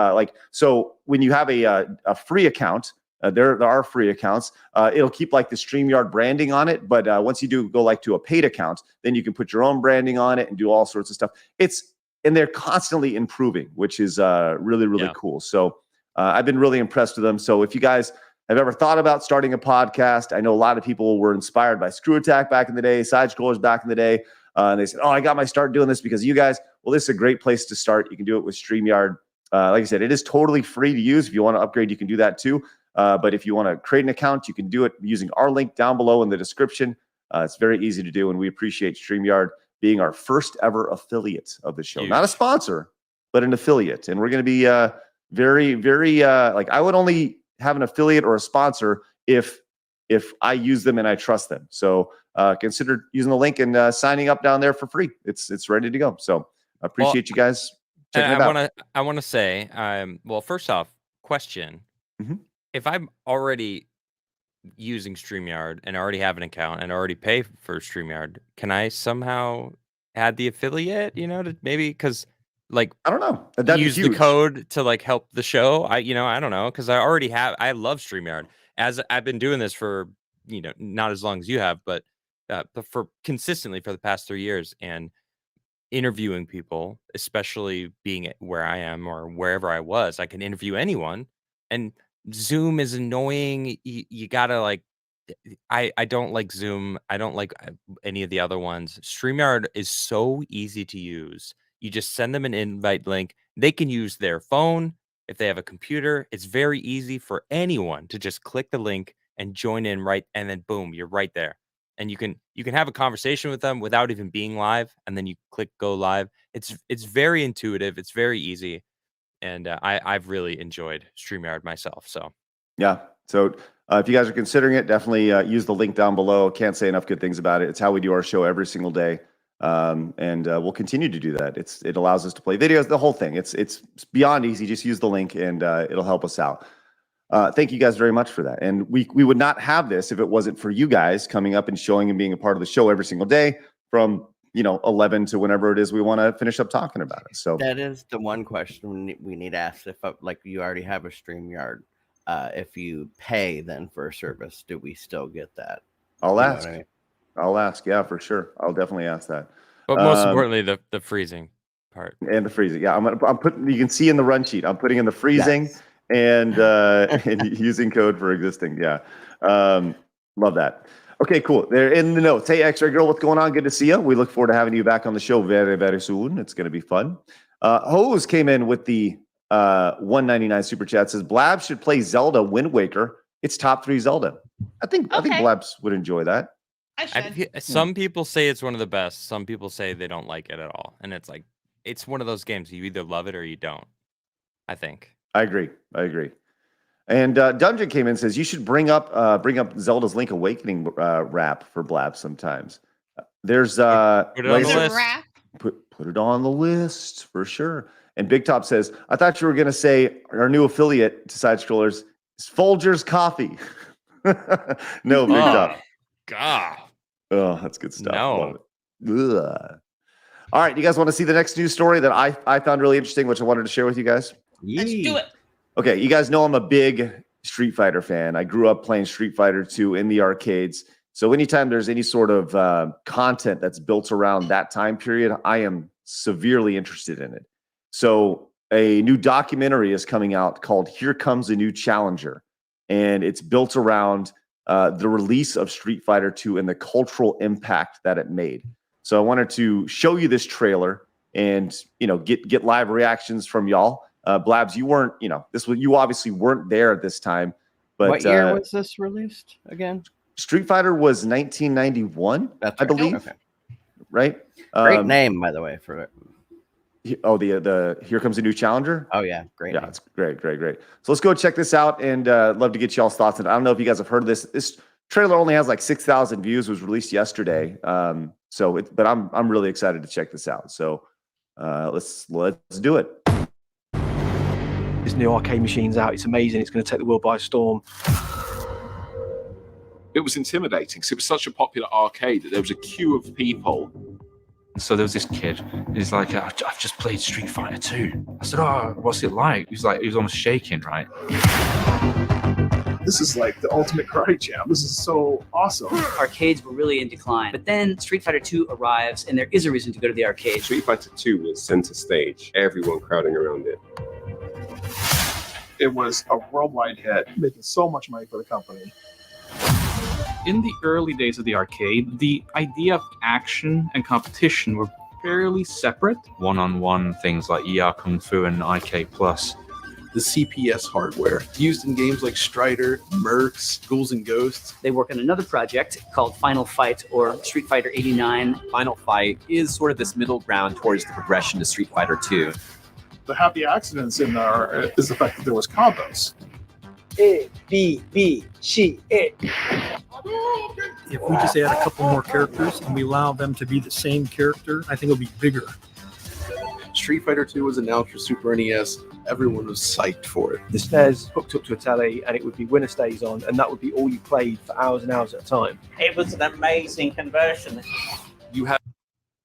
so when you have a free account, there are free accounts. It'll keep like the StreamYard branding on it. But once you do go like to a paid account, then you can put your own branding on it and do all sorts of stuff. And they're constantly improving, which is really, really cool. So I've been really impressed with them. So if you guys have ever thought about starting a podcast, I know a lot of people were inspired by Screw Attack back in the day, Side Scrollers back in the day. And they said, I got my start doing this because of you guys. Well, this is a great place to start. You can do it with StreamYard. Like I said, it is totally free to use. If you want to upgrade, you can do that too. But if you want to create an account, you can do it using our link down below in the description. It's very easy to do, and we appreciate StreamYard being our first ever affiliate of the show. Not a sponsor, but an affiliate. And we're going to be very, very I would only have an affiliate or a sponsor if I use them and I trust them. So consider using the link and signing up down there for free. It's ready to go. So I appreciate you guys checking it out. I want to say, well, first off, question. Mm-hmm. If I'm already using StreamYard and already have an account and already pay for StreamYard, can I somehow add the affiliate, to maybe, because like, I don't know, that'd use the code to like help the show. I don't know. Cause I love StreamYard, as I've been doing this for, not as long as you have, but for consistently for the past 3 years, and interviewing people, especially being where I am or wherever I was, I can interview anyone. And Zoom is annoying. You gotta like, I don't like Zoom. I don't like any of the other ones. StreamYard is so easy to use. You just send them an invite link. They can use their phone if they have a computer. It's very easy for anyone to just click the link and join in, right, and then boom, you're right there. And you can have a conversation with them without even being live, and then you click go live. It's very intuitive. It's very easy. And I've really enjoyed StreamYard myself. So, yeah. So if you guys are considering it, definitely use the link down below. Can't say enough good things about it. It's how we do our show every single day. And we'll continue to do that. It allows us to play videos, the whole thing. It's beyond easy. Just use the link and it'll help us out. Thank you guys very much for that. And we would not have this if it wasn't for you guys coming up and showing and being a part of the show every single day from 11 to whenever it is we want to finish up talking about it. So that is the one question we need to ask. If like you already have a StreamYard, if you pay then for a service, do we still get that? I'll ask. I mean? I'll ask. Yeah, for sure. I'll definitely ask that. But most importantly, the freezing part and the freezing. Yeah, I'm putting. You can see in the run sheet. I'm putting in the freezing and using code for existing. Yeah, love that. Okay, cool. They're in the notes. Hey, X-Ray Girl, what's going on? Good to see you. We look forward to having you back on the show very, very soon. It's going to be fun. Hose came in with the 199 super chat. Says Blabs should play Zelda Wind Waker. It's top 3 Zelda. I think Blabs would enjoy that. I should. Some people say it's one of the best. Some people say they don't like it at all. And it's like, it's one of those games. You either love it or you don't, I think. I agree. And Dungeon came in and says you should bring up Zelda's Link Awakening rap for Blabs sometimes. There's put it on the list. Rap? Put it on the list for sure. And Big Top says, I thought you were gonna say our new affiliate to Side Scrollers is Folgers Coffee. No, Big Top. God. Oh, that's good stuff. No. All right, you guys want to see the next news story that I found really interesting, which I wanted to share with you guys? Let's do it. Okay, you guys know I'm a big Street Fighter fan. I grew up playing Street Fighter 2 in the arcades. So anytime there's any sort of content that's built around that time period, I am severely interested in it. So a new documentary is coming out called Here Comes a New Challenger. And it's built around the release of Street Fighter 2 and the cultural impact that it made. So I wanted to show you this trailer and, get live reactions from y'all. Blabs, you weren't, you obviously weren't there at this time. But what year was this released again? Street Fighter was 1991, I believe. Okay. Right? Great name, by the way, for it. the Here Comes a New Challenger. Oh yeah, great. Yeah, it's great. So let's go check this out, and love to get y'all's thoughts on it. I don't know if you guys have heard of this. This trailer only has like 6,000 views. Was released yesterday. But I'm really excited to check this out. So let's do it. This new arcade machine's out. It's amazing. It's going to take the world by storm. It was intimidating because it was such a popular arcade that there was a queue of people. So there was this kid. He's like, I've just played Street Fighter 2. I said, oh, what's it like? He was almost shaking, right? This is like the ultimate karate jam. This is so awesome. Arcades were really in decline. But then Street Fighter 2 arrives, and there is a reason to go to the arcade. Street Fighter 2 was center stage. Everyone crowding around it. It was a worldwide hit, making so much money for the company. In the early days of the arcade, the idea of action and competition were fairly separate. One-on-one things like ER Kung Fu and IK Plus. The CPS hardware used in games like Strider, Mercs, Ghouls and Ghosts. They work on another project called Final Fight or Street Fighter 89. Final Fight is sort of this middle ground towards the progression to Street Fighter 2. The happy accidents in there is the fact that there was combos. A, B, B, C, A. If we just add a couple more characters and we allow them to be the same character, I think it'll be bigger. Street Fighter 2 was announced for Super NES. Everyone was psyched for it. The stairs hooked up to a telly, and it would be winner stays on, and that would be all you played for hours and hours at a time. It was an amazing conversion. You have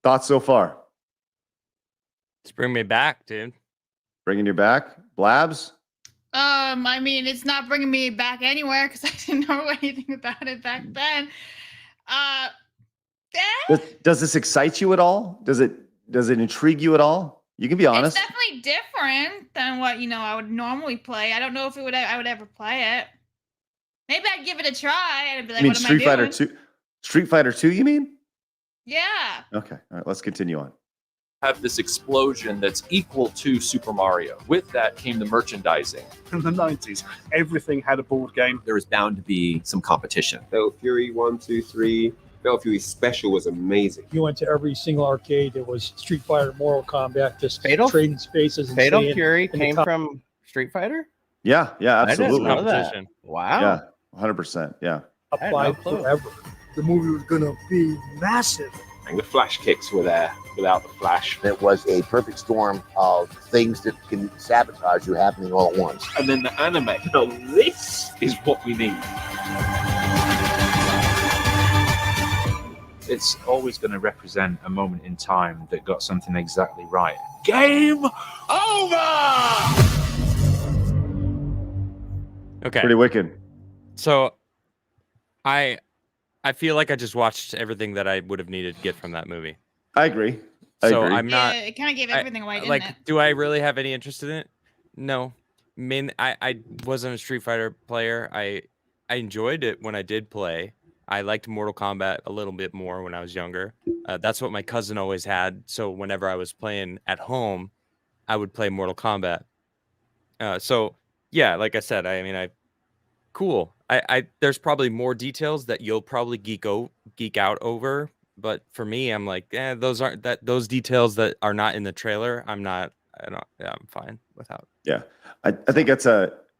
thoughts so far? It's bringing me back, dude. Bringing you back, Blabs. I mean, it's not bringing me back anywhere because I didn't know anything about it back then. Does this excite you at all? Does it intrigue you at all? You can be honest. It's definitely different than what I would normally play. I don't know if I would ever play it. Maybe I'd give it a try and I'd be like, what am I doing? Street Fighter 2? Street Fighter 2, you mean? Yeah. Okay. All right. Let's continue on. Have this explosion that's equal to Super Mario. With that came the merchandising. In the 90s, everything had a board game. There was bound to be some competition. Fatal Fury 1, 2, 3. Fatal Fury Special was amazing. You went to every single arcade. There was Street Fighter, Mortal Kombat, just Fatal trading spaces. And Fatal Fury came from Street Fighter? Yeah, absolutely. I didn't know that. Wow. Yeah, 100%. Yeah. Applied forever. The movie was going to be massive. And the flash kicks were there without the flash. It was a perfect storm of things that can sabotage you happening all at once. And then the anime. Now this is what we need. It's always going to represent a moment in time that got something exactly right. Game over! Okay. Pretty wicked. So I feel like I just watched everything that I would have needed to get from that movie. I agree. I'm not. Yeah, it kind of gave everything away, didn't it? Do I really have any interest in it? No. I wasn't a Street Fighter player. I enjoyed it when I did play. I liked Mortal Kombat a little bit more when I was younger. That's what my cousin always had. So whenever I was playing at home, I would play Mortal Kombat. So yeah, like I said, cool. There's probably more details that you'll probably geek out over, but for me, I'm like, those details that are not in the trailer. I'm fine without. Yeah, I think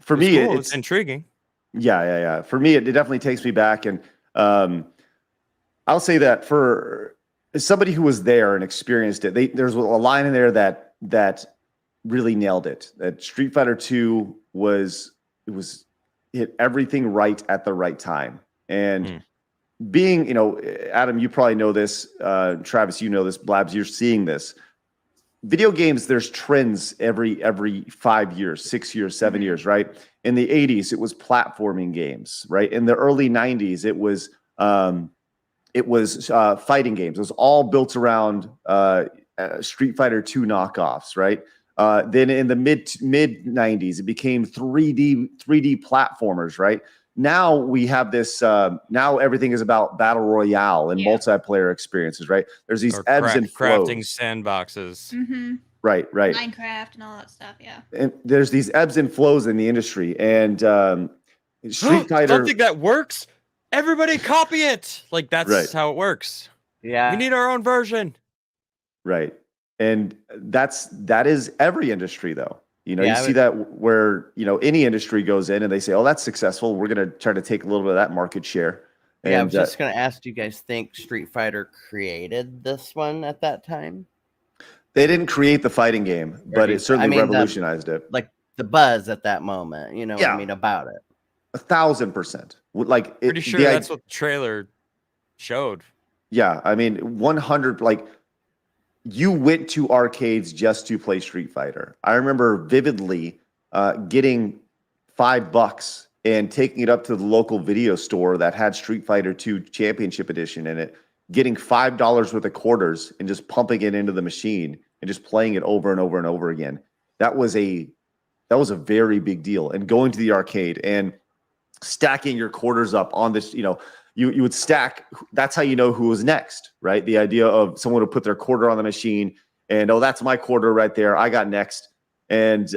for me, cool. It's intriguing. Yeah. For me, it definitely takes me back, and I'll say that for somebody who was there and experienced it, there's a line in there that really nailed it. That Street Fighter 2 hit everything right at the right time. And being, Adam, you probably know this, Travis, you know this, Blabs, you're seeing this. Video games, there's trends every 5 years, 6 years, 7 years, right? In the 80s, it was platforming games, right? In the early 90s, it was fighting games. It was all built around Street Fighter 2 knockoffs, right? Then in the mid 90s, it became 3D platformers, right? Now we have this. Now everything is about battle royale and multiplayer experiences, right? There's these ebbs and flows. Crafting sandboxes. Mm-hmm. Right. Minecraft and all that stuff, yeah. And there's these ebbs and flows in the industry, and Street Fighter. Something that works. Everybody copy it. Like that's how it works. Yeah. We need our own version. Right. And that is every industry, though. You know, Yeah, you see that where, you know, any industry goes in and they say, oh, that's successful. We're going to try to take a little bit of that market share. Yeah, I And was just going to ask, do you guys think Street Fighter created this one at that time? they didn't create the fighting game, but it certainly revolutionized it. Like the buzz at that moment, you know what I mean, about it. 1,000%. Like, Pretty sure that's what the trailer showed. Yeah, I mean, 100. Like, you went to arcades just to play Street Fighter. I remember vividly getting $5 and taking it up to the local video store that had Street Fighter 2 Championship Edition in it, getting $5 worth of quarters and just pumping it into the machine and just playing it over and over and over again. That was a very big deal. And going to the arcade and stacking your quarters up on this, you know, you would stack. That's how you know who was next, right? The idea of someone would put their quarter on the machine and, oh, that's my quarter right there. I got next. And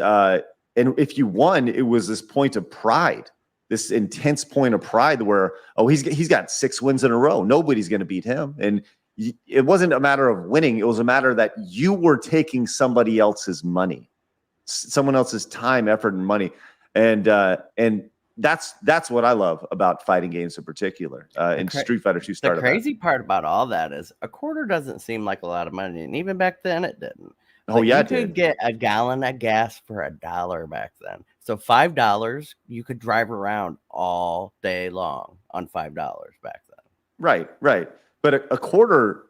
if you won, it was this point of pride, this intense point of pride where, oh, he's got 6 wins in a row. Nobody's going to beat him. And it wasn't a matter of winning. It was a matter that you were taking somebody else's money, someone else's time, effort, and money. And that's what I love about fighting games in particular. And Street Fighter 2 started. The crazy part about all that is a quarter doesn't seem like a lot of money, and even back then it didn't. Oh, yeah, you it did. could get a gallon of gas for $1 back then. So $5, you could drive around all day long on $5 back then. Right. But a quarter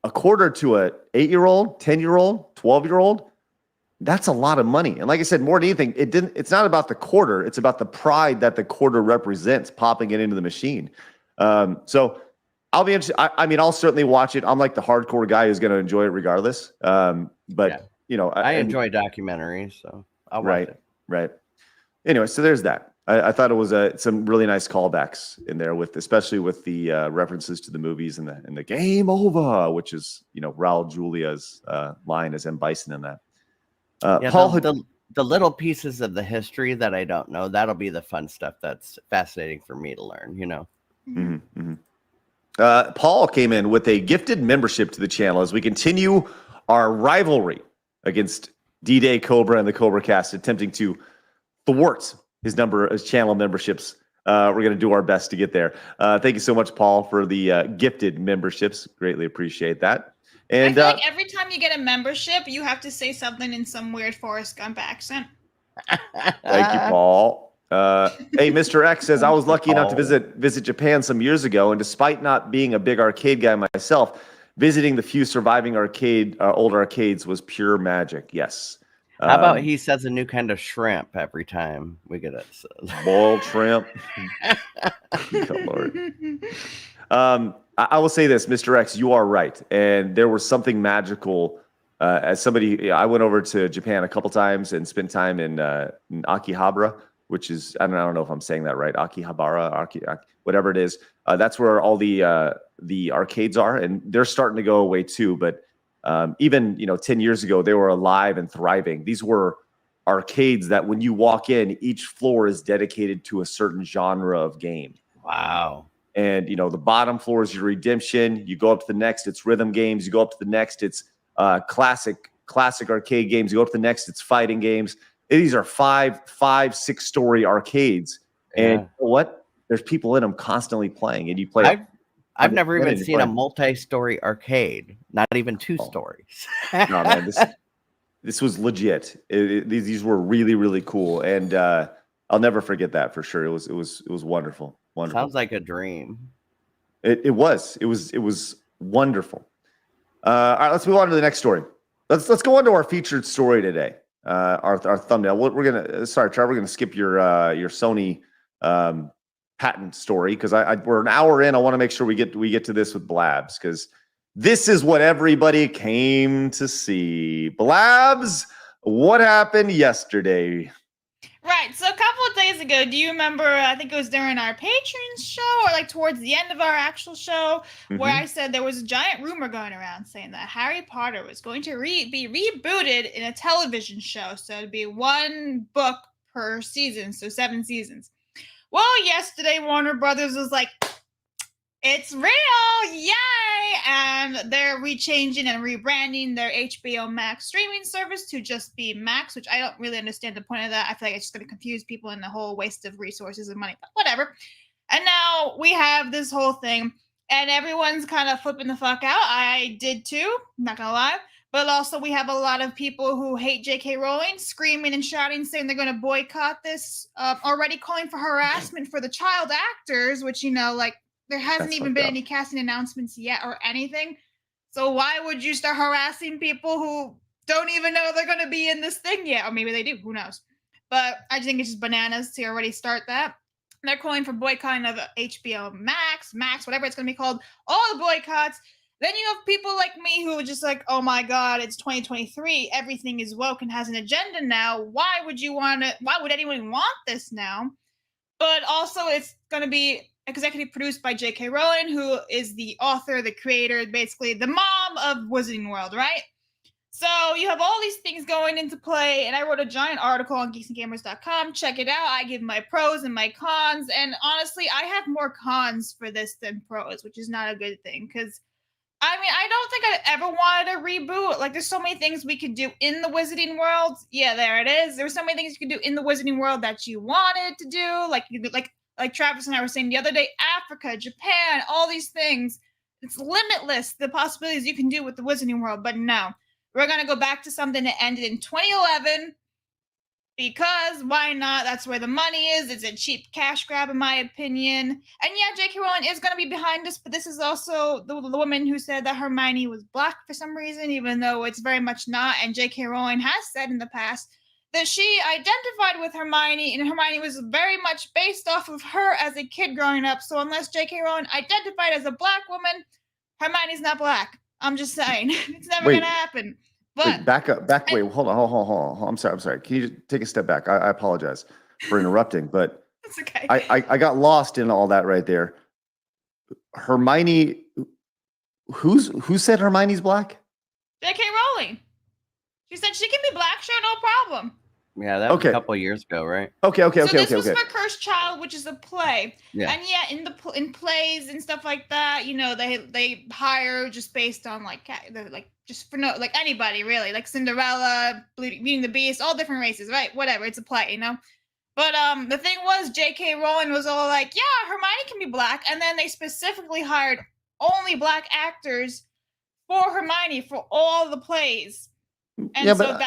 to a 8-year-old, 10-year-old, 12-year-old, that's a lot of money. And like I said, more than anything, it's not about the quarter. It's about the pride that the quarter represents, popping it into the machine. So I'll be interested. I mean, I'll certainly watch it. I'm like the hardcore guy who's going to enjoy it regardless. But you know, I enjoy documentaries, so I'll watch it. Right. Anyway, so there's that. I thought it was some really nice callbacks in there, especially with the references to the movies and the game over, which is, you know, Raul Julia's line as M. Bison in that. Paul, the little pieces of the history that I don't know, that'll be the fun stuff that's fascinating for me to learn, you know. Mm-hmm. Paul came in with a gifted membership to the channel as we continue our rivalry against D-Day Cobra and the Cobra Cast, attempting to thwart his channel memberships. We're going to do our best to get there. Thank you so much, Paul, for the gifted memberships. Greatly appreciate that. And I feel like every time you get a membership, you have to say something in some weird Forrest Gump accent. Thank you, Paul. Hey, Mr. X says, I was lucky enough to visit Japan some years ago, and despite not being a big arcade guy myself, visiting the few surviving old arcades was pure magic. Yes. How about he says a new kind of shrimp every time we get it? Boiled shrimp. Good Lord. I will say this, Mr. X, you are right. And there was something magical. As somebody, I went over to Japan a couple times and spent time in Akihabara, which is, I don't know if I'm saying that right. Akihabara, whatever it is. That's where all the arcades are. And they're starting to go away too. But even 10 years ago, they were alive and thriving. These were arcades that when you walk in, each floor is dedicated to a certain genre of game. Wow. And the bottom floor is your redemption. You go up to the next, it's rhythm games. You go up to the next, it's classic arcade games. You go up to the next, it's fighting games. These are 5-6-story arcades. Yeah. And you know what? There's people in them constantly playing, and you play. I've never even seen a multi-story arcade, not even 2 stories. No, man, this was legit. These were really, really cool, and I'll never forget that for sure. It was wonderful. Wonderful. Sounds like a dream. It was wonderful. All right, let's move on to the next story. Let's go on to our featured story today. Our thumbnail. We're gonna skip your Sony patent story because we're an hour in. I want to make sure we get to this with Blabs because this is what everybody came to see. Blabs, what happened yesterday? Right. So a couple of days ago, do you remember, I think it was during our Patreon show or like towards the end of our actual show, where I said there was a giant rumor going around saying that Harry Potter was going to be rebooted in a television show. So it'd be 1 book per season. So 7 seasons. Well, yesterday, Warner Brothers was like, It's real! Yay! And they're rechanging and rebranding their HBO Max streaming service to just be Max, which I don't really understand the point of that. I feel like it's just going to confuse people in the whole waste of resources and money, but whatever. And now we have this whole thing, and everyone's kind of flipping the fuck out. I did too, not gonna lie. But also we have a lot of people who hate J.K. Rowling screaming and shouting, saying they're going to boycott this, already calling for harassment for the child actors, which, you know, like, there hasn't even been any casting announcements yet or anything. So why would you start harassing people who don't even know they're going to be in this thing yet? Or maybe they do, who knows? But I think it's just bananas to already start that. They're calling for boycotting of HBO Max, whatever it's going to be called, all the boycotts. Then you have people like me who are just like, oh my God, it's 2023. Everything is woke and has an agenda now. Why would anyone want this now? But also it's going to be executive produced by J.K. Rowling, who is the author, the creator, basically the mom of Wizarding World, right? So you have all these things going into play, and I wrote a giant article on geeksandgamers.com. Check it out. I give my pros and my cons, and honestly, I have more cons for this than pros, which is not a good thing, because I mean, I don't think I'd ever wanted a reboot. Like, there's so many things we could do in the Wizarding World. Yeah, there it is. There's so many things you could do in the Wizarding World that you wanted to do. Like, you could, like Travis and I were saying the other day, Africa, Japan, all these things. It's limitless, the possibilities you can do with the Wizarding World. But no, we're going to go back to something that ended in 2011. Because why not? That's where the money is. It's a cheap cash grab, in my opinion. And yeah, J.K. Rowling is going to be behind this, but this is also the woman who said that Hermione was black for some reason, even though it's very much not. And J.K. Rowling has said in the past that she identified with Hermione, and Hermione was very much based off of her as a kid growing up. So unless J.K. Rowling identified as a black woman, Hermione's not black. I'm just saying. It's never going to happen. But Wait, hold on. I'm sorry. Can you just take a step back? I apologize for interrupting, but it's okay. I got lost in all that right there. Hermione, who said Hermione's black? J.K. Rowling. She said she can be black, sure, no problem. Yeah, that was a couple of years ago, right? Okay. So this was for Cursed Child, which is a play. Yeah. And yeah, in plays and stuff like that, you know, they hire just based on just for anybody really, like Cinderella, Beauty and the Beast, all different races, right? Whatever, it's a play, you know. But the thing was, J.K. Rowling was all like, yeah, Hermione can be black, and then they specifically hired only black actors for Hermione for all the plays, and yeah, so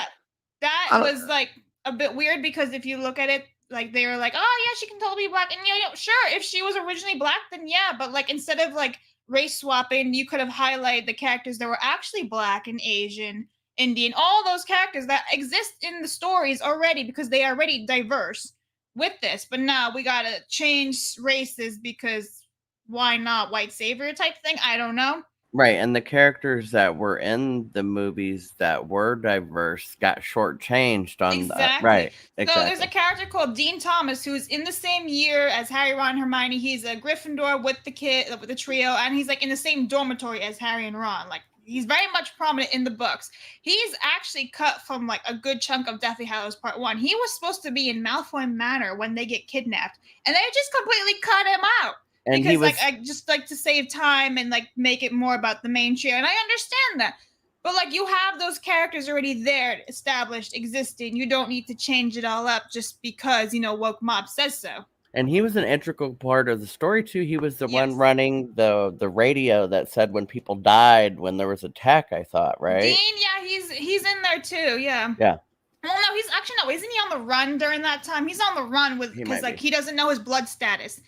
that was like a bit weird, because if you look at it, like they were like, oh yeah, she can totally be black, and yeah, sure, if she was originally black, then yeah, but like instead of like race swapping, you could have highlighted the characters that were actually black and Asian, Indian, all those characters that exist in the stories already, because they are already diverse with this. But now we gotta change races because why not? White savior type thing? I don't know. Right, and the characters that were in the movies that were diverse got shortchanged on exactly. Right. So Exactly. there's a character called Dean Thomas who's in the same year as Harry, Ron, and Hermione. He's a Gryffindor with the trio, and he's like in the same dormitory as Harry and Ron. Like he's very much prominent in the books. He's actually cut from like a good chunk of Deathly Hallows Part 1. He was supposed to be in Malfoy Manor when they get kidnapped, and they just completely cut him out. And because he was, like I just like to save time and like make it more about the main trio, and I understand that. But like you have those characters already there, established, existing. You don't need to change it all up just because, you know, woke mob says so. and he was an integral part of the story too. He was the one running the radio that said when people died when there was attack, I thought, right? Dean, yeah, he's in there too, yeah. Yeah. Well, no, he's actually no. Isn't he on the run during that time? He's on the run because like he doesn't know his blood status.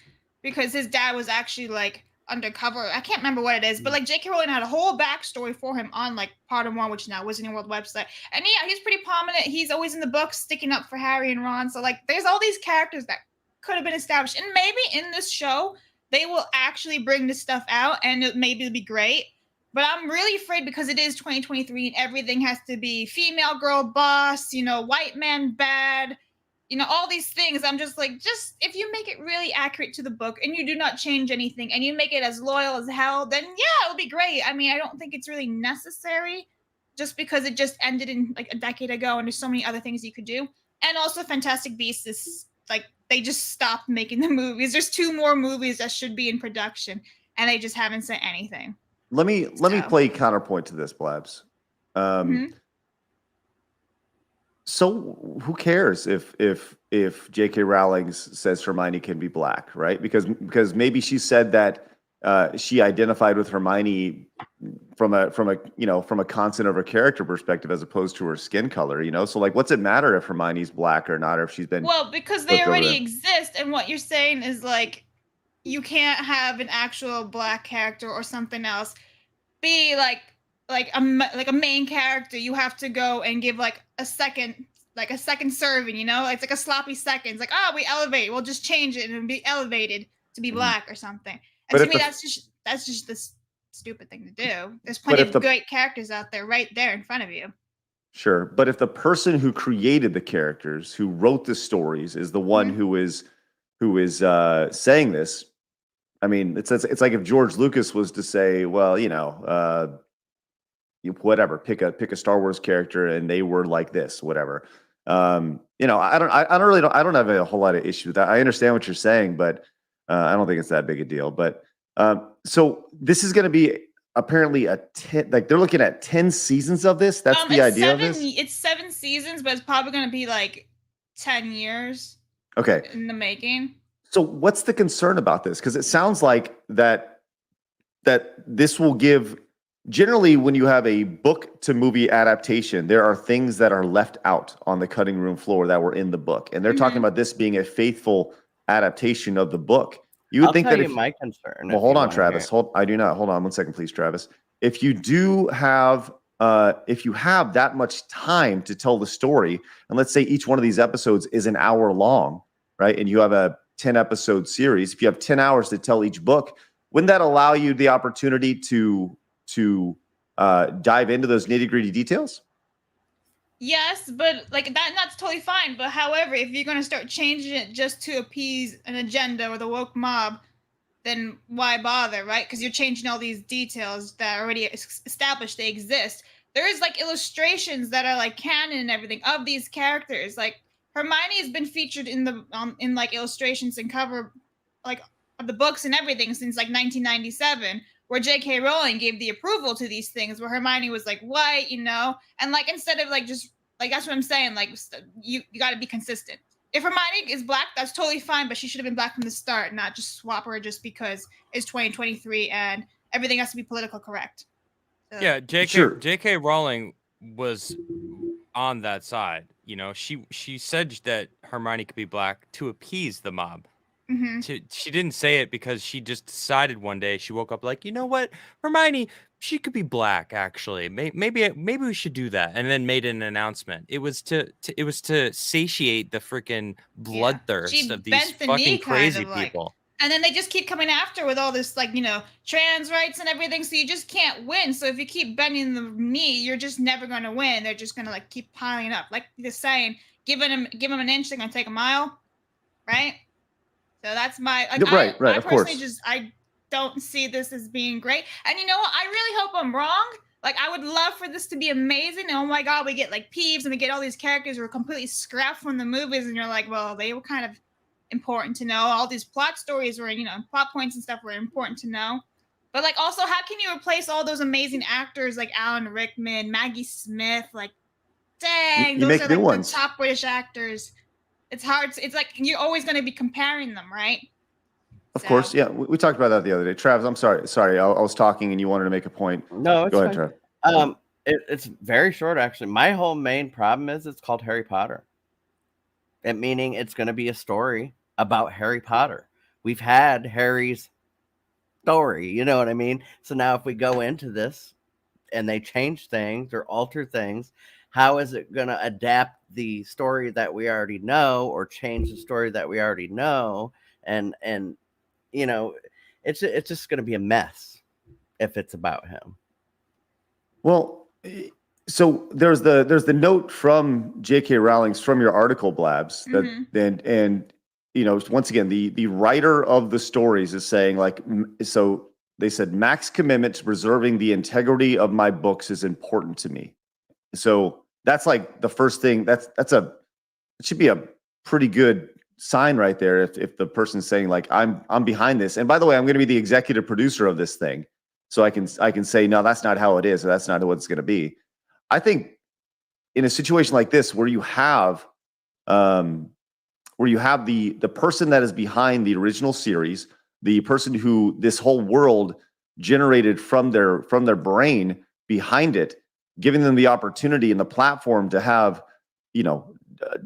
Because his dad was actually like undercover. I can't remember what it is, but like J.K. Rowling had a whole backstory for him on like Part 1, which is now Wizarding World website. And yeah, he's pretty prominent. He's always in the books sticking up for Harry and Ron. So like there's all these characters that could have been established. And maybe in this show, they will actually bring this stuff out and maybe it'll be great. But I'm really afraid because it is 2023 and everything has to be female girl boss, you know, white man bad. You know, all these things, I'm just like, if you make it really accurate to the book and you do not change anything and you make it as loyal as hell, then yeah, it'll be great. I mean, I don't think it's really necessary just because it just ended in like a decade ago and there's so many other things you could do. And also Fantastic Beasts is like, they just stopped making the movies. There's 2 more movies that should be in production. and they just haven't said anything. Let me play counterpoint to this, Blabs. So who cares if J.K. Rowling says Hermione can be black, right? Because maybe she said that she identified with Hermione from a content of her character perspective as opposed to her skin color, you know? So like, what's it matter if Hermione's black or not, or if she's been because they already exist, and what you're saying is like you can't have an actual black character or something else be like a main character. You have to go and give like a second serving, you know? It's like a sloppy second. It's like, oh, we elevate, we'll just change it and be elevated to be black or something. And to me, that's just the stupid thing to do. There's plenty of great characters out there right there in front of you. Sure, but if the person who created the characters, who wrote the stories, is the one who is saying this, I mean, it's like if George Lucas was to say, well, you know, whatever, pick a Star Wars character and they were like this, whatever. You know, I don't have a whole lot of issue with that. I understand what you're saying, but I don't think it's that big a deal. But so this is going to be apparently they're looking at 10 seasons of this. That's the idea of this. It's 7 seasons, but it's probably going to be like 10 years. Okay. In the making. So what's the concern about this? Because it sounds like that this will give. Generally, when you have a book to movie adaptation, there are things that are left out on the cutting room floor that were in the book, and they're talking about this being a faithful adaptation of the book. You would think that my concern. Well, hold on, Travis. I do not. Hold on 1 second, please, Travis. If you do have, if you have that much time to tell the story, and let's say each one of these episodes is an hour long, right? And you have a 10-episode series. If you have 10 hours to tell each book, wouldn't that allow you the opportunity to dive into those nitty-gritty details? Yes, but like that's totally fine. But however, if you're going to start changing it just to appease an agenda or the woke mob, then why bother, right? Because you're changing all these details that are already established, they exist. There is like illustrations that are like canon and everything of these characters. Like Hermione has been featured in the in like illustrations and cover like of the books and everything since like 1997. Where J.K. Rowling gave the approval to these things, where Hermione was like, "What?" You know, and like instead of like just like that's what I'm saying. Like you got to be consistent. If Hermione is black, that's totally fine, but she should have been black from the start, not just swap her just because it's 2023 and everything has to be political correct. So. Yeah, J.K. Rowling was on that side. You know, she said that Hermione could be black to appease the mob. Mm-hmm. She didn't say it because she just decided one day, she woke up like, you know what, Hermione, she could be black actually. Maybe we should do that, and then made an announcement. It was to satiate the freaking bloodthirst of these fucking crazy people. And then they just keep coming after with all this like, you know, trans rights and everything. So you just can't win. So if you keep bending the knee, you're just never going to win. They're just going to like keep piling up. Like the saying, give them an inch, they're going to take a mile, right? So that's my like, right. I Of course. I don't see this as being great. And you know what? I really hope I'm wrong. Like I would love for this to be amazing. And oh my god, we get like Peeves and we get all these characters who are completely scrapped from the movies, and you're like, well, they were kind of important to know. All these plot stories were, you know, plot points and stuff were important to know. But like also, how can you replace all those amazing actors like Alan Rickman, Maggie Smith? Like, dang, those are like the top British actors. It's hard. It's like you're always going to be comparing them, right? Of course, yeah. We talked about that the other day. Travis, I'm sorry. I was talking and you wanted to make a point. No, go ahead, Trav. It's very short, actually. My whole main problem is it's called Harry Potter. Meaning it's going to be a story about Harry Potter. We've had Harry's story, you know what I mean? So now if we go into this and they change things or alter things, how is it going to adapt the story that we already know or change the story that we already know? And you know, it's just going to be a mess if it's about him. Well, so there's the note from J.K. Rowling's from your article, Blabs, that and you know, once again, the writer of the stories is saying like, so they said Mac's commitment to preserving the integrity of my books is important to me. So that's like the first thing. It should be a pretty good sign right there if the person's saying like I'm behind this. And by the way, I'm going to be the executive producer of this thing, so I can say no, that's not how it is, or that's not what it's going to be. I think in a situation like this where you have the person that is behind the original series, the person who this whole world generated from their brain behind it, giving them the opportunity and the platform to have,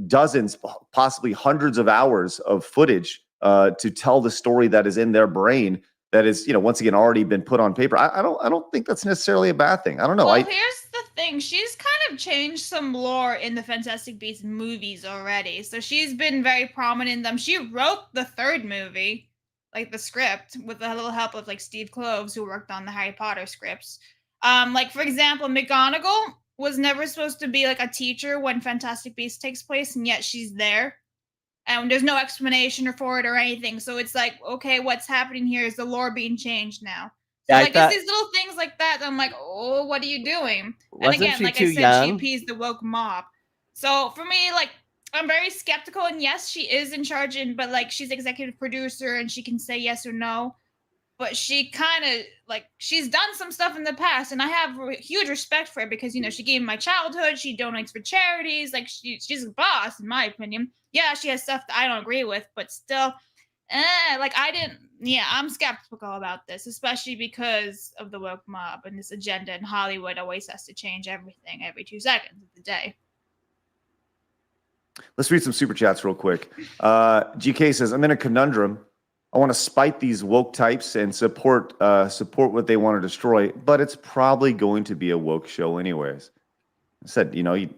dozens, possibly hundreds of hours of footage to tell the story that is in their brain, that is, once again, already been put on paper. I don't think that's necessarily a bad thing. I don't know. Well, here's the thing. She's kind of changed some lore in the Fantastic Beasts movies already. So she's been very prominent in them. She wrote the third movie, like the script, with a little help of like Steve Kloves, who worked on the Harry Potter scripts. Like, for example, McGonagall was never supposed to be like a teacher when Fantastic Beasts takes place, and yet she's there. And there's no explanation for it or anything. So it's like, okay, what's happening here? Is the lore being changed now? So Yeah, like, it's these little things like that I'm like, oh, what are you doing? And Wasn't again, she like I too said, young? she appeased the woke mob. So for me, like, I'm very skeptical. And yes, she is in charge, but like, she's executive producer and she can say yes or no. But she kind of like, she's done some stuff in the past, and I have huge respect for her because, she gave me my childhood. She donates for charities. Like, she's a boss, in my opinion. Yeah, she has stuff that I don't agree with, but still, I'm skeptical about this, especially because of the woke mob and this agenda, and Hollywood always has to change everything every 2 seconds of the day. Let's read some super chats real quick. GK says, I'm in a conundrum. I want to spite these woke types and support what they want to destroy, but it's probably going to be a woke show anyways. I said, who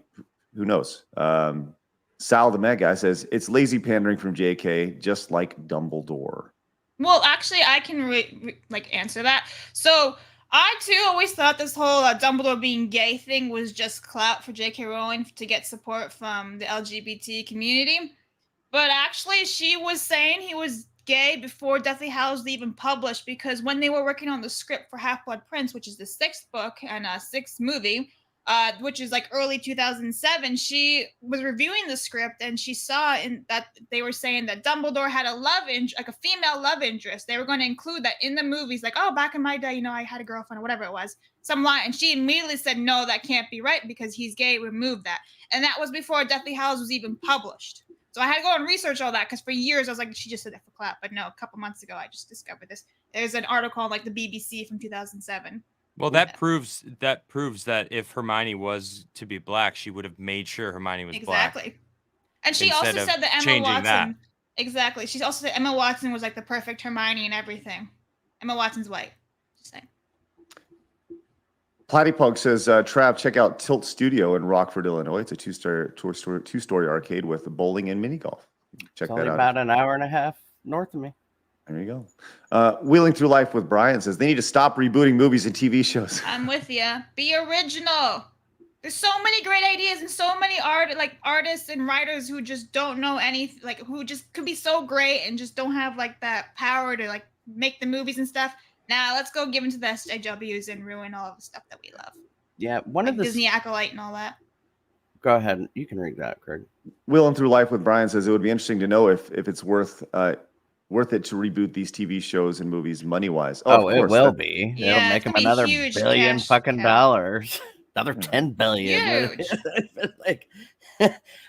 knows? Sal the Mad Guy says, it's lazy pandering from JK, just like Dumbledore. Well, actually, I can answer that. So I too always thought this whole Dumbledore being gay thing was just clout for J.K. Rowling to get support from the LGBT community. But actually, she was saying he was gay before Deathly Hallows even published, because when they were working on the script for Half-Blood Prince, which is the 6th book and 6th movie, which is like early 2007, she was reviewing the script and she saw in that they were saying that Dumbledore had a a female love interest. They were going to include that in the movies, like, oh, back in my day, I had a girlfriend or whatever it was, some line. And she immediately said, no, that can't be right because he's gay, remove that. And that was before Deathly Hallows was even published. So I had to go and research all that because for years I was like, she just said that for clap. But no, a couple months ago I just discovered this. There's an article on like the BBC from 2007. Well, that proves that if Hermione was to be black, she would have made sure Hermione was black. Exactly. And she also said that Emma Watson. Exactly. She also said Emma Watson was like the perfect Hermione and everything. Emma Watson's white. Just saying. Platypug says, Trav, check out Tilt Studio in Rockford, Illinois. It's a two-story arcade with bowling and mini golf. Check that out. About an hour and a half north of me. There you go. Wheeling Through Life with Brian says, they need to stop rebooting movies and TV shows. I'm with you. Be original. There's so many great ideas and so many artists and writers who just don't know anything, like who just could be so great and just don't have like that power to like make the movies and stuff. Now let's go give into the SJWs and ruin all of the stuff that we love. Yeah, one of the Disney Acolyte and all that. Go ahead, you can read that, Craig. Wheeling Through Life with Brian says, it would be interesting to know if it's worth it to reboot these TV shows and movies money wise. Oh, it will be. It'll make them another billion fucking dollars. Another 10 billion. Like,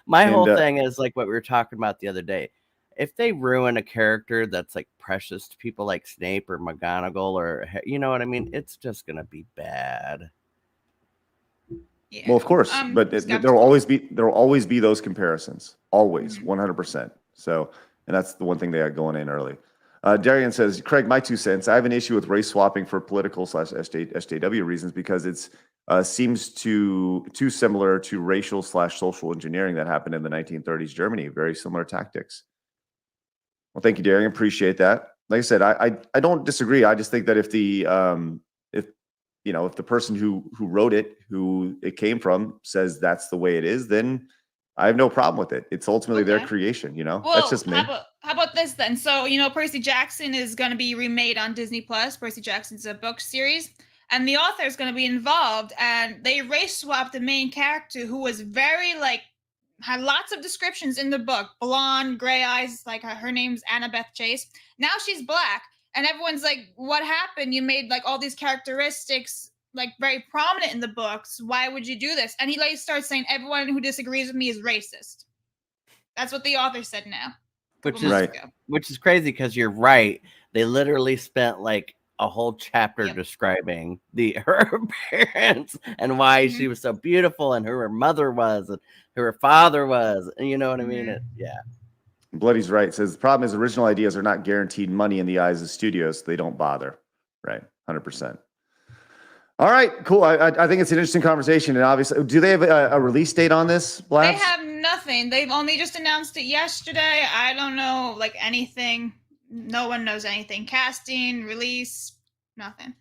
my whole thing is like what we were talking about the other day. If they ruin a character that's like precious to people like Snape or McGonagall or you know what I mean, it's just gonna be bad. Yeah. Well, of course, but there'll always be those comparisons, always 100%. So, and that's the one thing they got going in early. Darian says, Craig, my 2 cents. I have an issue with race swapping for political / SJW reasons because it's seems too similar to racial / social engineering that happened in the 1930s Germany. Very similar tactics. Well, thank you, Darian. Appreciate that. Like I said, I don't disagree. I just think that if the person who wrote it, who it came from, says that's the way it is, then I have no problem with it. It's ultimately their creation, Well, that's just me. How about this then? So, Percy Jackson is going to be remade on Disney Plus. Percy Jackson's a book series, and the author is going to be involved, and they race swapped the main character who was very had lots of descriptions in the book. Blonde, gray eyes, like her name's Annabeth Chase. Now she's black. And everyone's like, what happened? You made like all these characteristics like very prominent in the books. Why would you do this? And he like starts saying everyone who disagrees with me is racist. That's what the author said now. Which is crazy because you're right. They literally spent like a whole chapter describing her parents and why she was so beautiful and who her mother was and who her father was. And you know what I mean? Bloody's right. Says the problem is original ideas are not guaranteed money in the eyes of studios. So they don't bother. Right. 100%. All right, cool. I think it's an interesting conversation. And obviously, do they have a release date on this, Blabs? They have nothing. They've only just announced it yesterday. I don't know like anything. No one knows anything. Casting, release, nothing.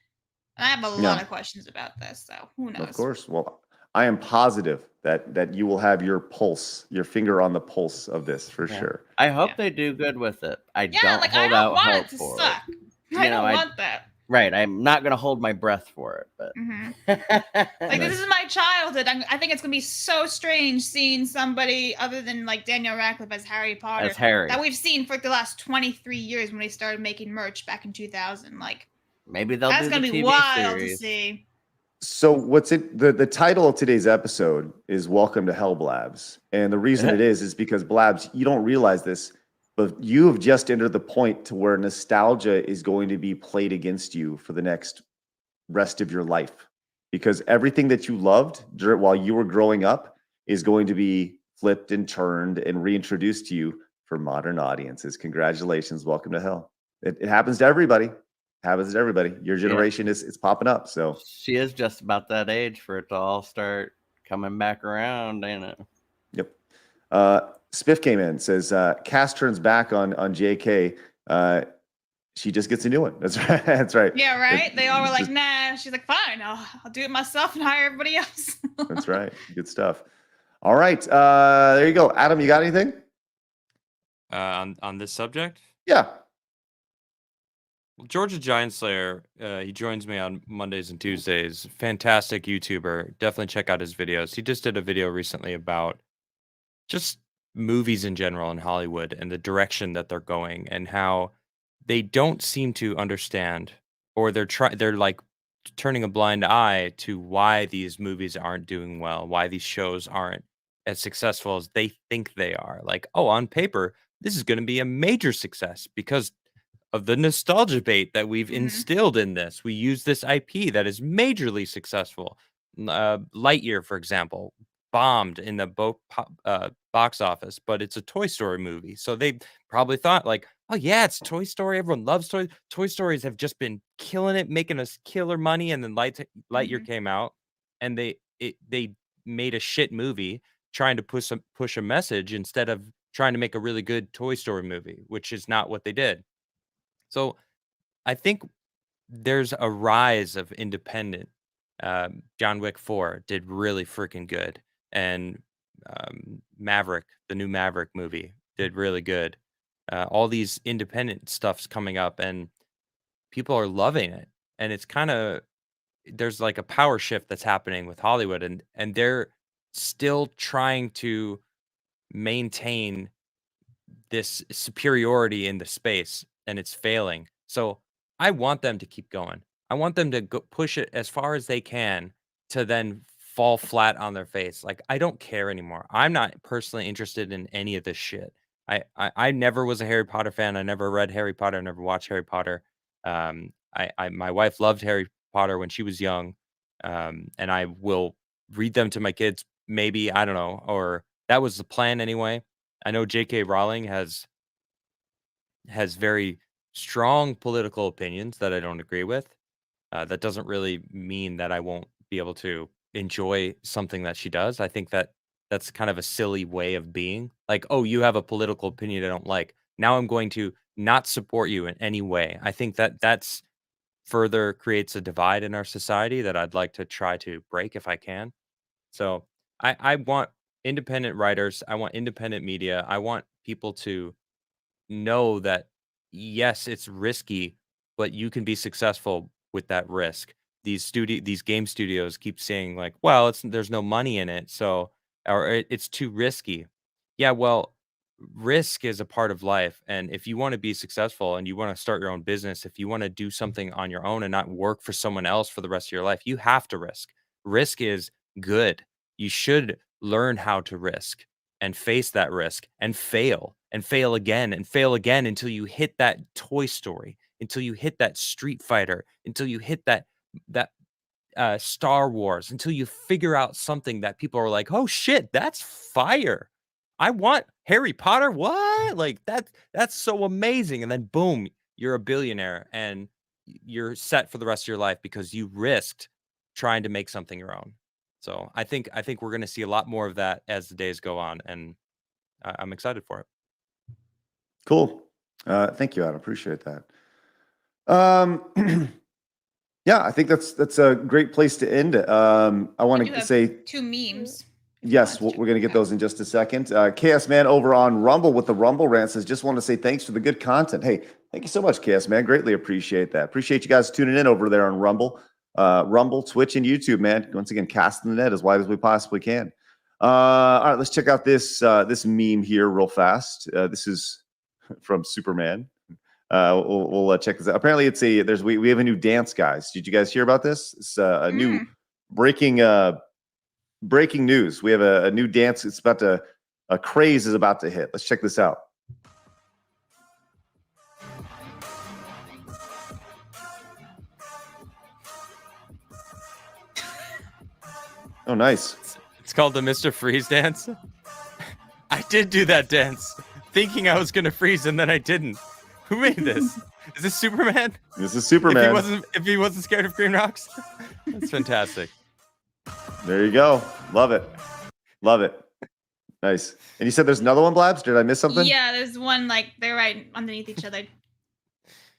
And I have a lot of questions about this, so who knows? Of course. Well, I am positive that you will have your pulse, your finger on the pulse of this for sure. I hope they do good with it. I don't like, hold I out don't want hope it to for suck. it. I don't want that. Right. I'm not going to hold my breath for it, but Like this is my childhood. I think it's gonna be so strange seeing somebody other than like Daniel Radcliffe as Harry Potter As Harry. that we've seen for the last 23 years when they started making merch back in 2000. Like maybe they'll that's do gonna the be TV wild series. to see. So the title of today's episode is Welcome to Hell, Blabs. And the reason it is because Blabs, you don't realize this, but you have just entered the point to where nostalgia is going to be played against you for the next rest of your life. Because everything that you loved while you were growing up is going to be flipped and turned and reintroduced to you for modern audiences. Congratulations. Welcome to hell. It happens to everybody. Happens to everybody. Your generation is popping up. So she is just about that age for it to all start coming back around, ain't it? Yep. Spiff came in, says Cass turns back on JK. She just gets a new one. That's right. That's right. Yeah, right. They all were like, "Nah." She's like, "Fine, I'll do it myself and hire everybody else." That's right. Good stuff. All right. There you go. Adam, you got anything? On this subject? Yeah. Well, Georgia Giant Slayer, he joins me on Mondays and Tuesdays. Fantastic YouTuber. Definitely check out his videos. He just did a video recently about just movies in general in Hollywood and the direction that they're going and how they don't seem to understand, or they're like turning a blind eye to why these movies aren't doing well, why these shows aren't as successful as they think they are. Like, oh, on paper, this is going to be a major success because of the nostalgia bait that we've instilled in this. We use this IP that is majorly successful. Lightyear, for example, bombed in the box office, but it's a Toy Story movie. So they probably thought like, oh yeah, it's Toy Story. Everyone loves Toy Stories have just been killing it, making us killer money. And then Lightyear came out and they made a shit movie trying to push a message instead of trying to make a really good Toy Story movie, which is not what they did. So I think there's a rise of independent. John Wick 4 did really freaking good. And Maverick, the new Maverick movie, did really good. All these independent stuff's coming up and people are loving it. And it's kind of, there's like a power shift that's happening with Hollywood and they're still trying to maintain this superiority in the space and it's failing. So I want them to keep going. I want them to go push it as far as they can to then fall flat on their face. Like, I don't care anymore. I'm not personally interested in any of this shit. I never was a Harry Potter fan. I never read Harry Potter. I never watched Harry Potter. My wife loved Harry Potter when she was young. And I will read them to my kids. Maybe, I don't know, or that was the plan anyway. I know J.K. Rowling has very strong political opinions that I don't agree with. That doesn't really mean that I won't be able to enjoy something that she does. I think that that's kind of a silly way of being. Like, oh, you have a political opinion I don't like. Now I'm going to not support you in any way. I think that that's further creates a divide in our society that I'd like to try to break if I can. So I want independent writers. I want independent media. I want people to know that, yes, it's risky, but you can be successful with that risk. These game studios keep saying like, well, there's no money in it, so or it's too risky. Yeah, well, risk is a part of life. And if you want to be successful and you want to start your own business, if you want to do something on your own and not work for someone else for the rest of your life, you have to risk. Risk is good. You should learn how to risk and face that risk and fail again until you hit that Toy Story, until you hit that Street Fighter, until you hit that Star Wars, until you figure out something that people are like, oh shit, that's fire. I want Harry Potter. What? Like that's so amazing. And then boom, you're a billionaire and you're set for the rest of your life because you risked trying to make something your own. So I think we're going to see a lot more of that as the days go on, and I'm excited for it. Cool. Thank you, Adam. Appreciate that. Yeah, I think that's a great place to end it. I want to say 2 memes. yes, we're going to get those in just a second. KS Man over on Rumble with the Rumble rant says, just want to say thanks for the good content. Hey, thank you so much, KS Man. Greatly appreciate that. Appreciate you guys tuning in over there on Rumble, Twitch, and YouTube, man. Once again, casting the net as wide as we possibly can. All right, let's check out this meme here real fast. This is from Superman. We'll check this out. Apparently, we have a new dance, guys. Did you guys hear about this? It's a new breaking news. We have a new dance. It's about to a craze is about to hit. Let's check this out. Oh, nice. It's called the Mr. Freeze dance. I did do that dance, thinking I was gonna freeze, and then I didn't. Who made this? Is this Superman? This is Superman. If he wasn't scared of green rocks, that's fantastic. There you go. Love it. Love it. Nice. And you said there's another one, Blabs? Did I miss something? Yeah, there's one they're right underneath each other.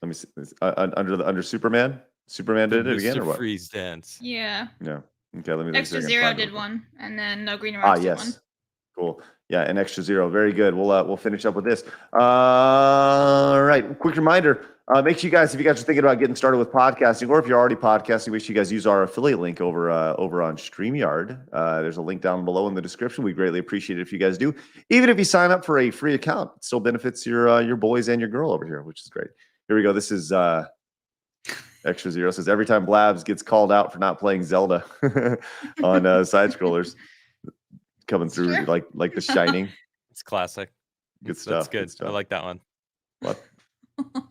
Let me see. Under Superman. Superman did it again, or what? Freeze dance. Yeah. Yeah. Okay. Let me. Extra Zero did one, and then No Green Rocks did one. Cool. Yeah, and Extra Zero. Very good. We'll finish up with this. All right. Quick reminder. Make sure you guys, if you guys are thinking about getting started with podcasting, or if you're already podcasting, make sure you guys use our affiliate link over on StreamYard. There's a link down below in the description. We greatly appreciate it if you guys do. Even if you sign up for a free account, it still benefits your boys and your girl over here, which is great. Here we go. This is Extra Zero says every time Blabs gets called out for not playing Zelda on side scrollers, coming through like The Shining. It's classic. Good stuff. That's good. Good stuff. I like that one. What?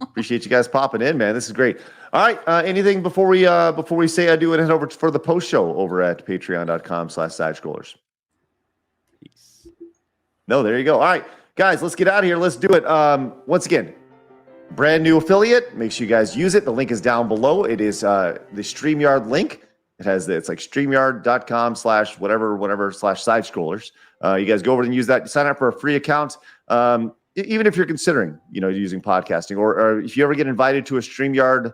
Appreciate you guys popping in, man. This is great. All right. Anything before we say adieu and head over for the post show over at patreon.com/sidescrollers. Peace. No, there you go. All right, guys, let's get out of here. Let's do it. Once again, brand new affiliate. Make sure you guys use it. The link is down below. It is the StreamYard link. It's like StreamYard.com/whatever/side-scrollers. You guys go over and use that. Sign up for a free account. Even if you're considering, using podcasting, or if you ever get invited to a StreamYard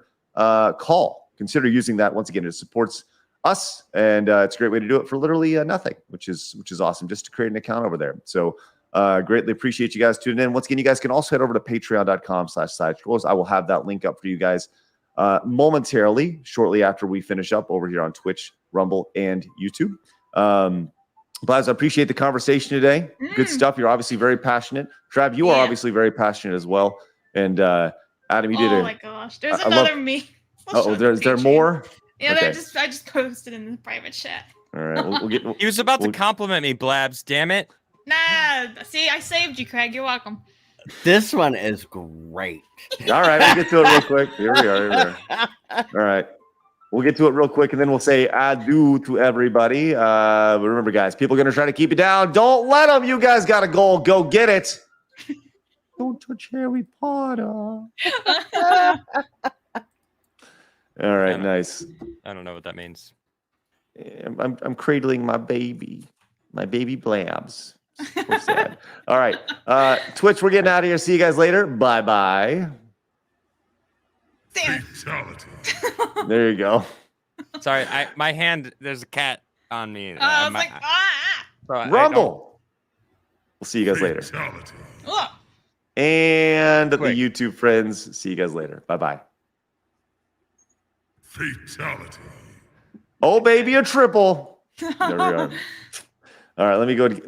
call, consider using that. Once again, it supports us, and it's a great way to do it for literally nothing, which is awesome. Just to create an account over there. So greatly appreciate you guys tuning in. Once again, you guys can also head over to patreon.com/side-scrollers. I will have that link up for you guys momentarily, shortly after we finish up over here on Twitch, Rumble, and YouTube. Blaz, I appreciate the conversation today. Good stuff. You're obviously very passionate. Trav, you are obviously very passionate as well. And Adam, you did Oh my gosh. There's another me. Is there more? Yeah, Okay. I just posted in the private chat. All right. We'll get. He was about to compliment me, Blabs. Damn it. Nah, see, I saved you, Craig. You're welcome. This one is great. All right, we'll get to it real quick. Here we are. All right. We'll get to it real quick, and then we'll say adieu to everybody. But remember, guys, people are going to try to keep you down. Don't let them. You guys got a goal. Go get it. Don't touch Harry Potter. All right, nice. I don't know what that means. I'm cradling my baby Blabs. So sad. All right. Twitch, we're getting out of here. See you guys later. Bye-bye. Fatality. There you go. Sorry, my hand. There's a cat on me. I was like, Rumble. We'll see you guys later. Look. And the YouTube friends, see you guys later. Bye-bye. Fatality. Oh, baby, a triple. There we are. All right, let me go.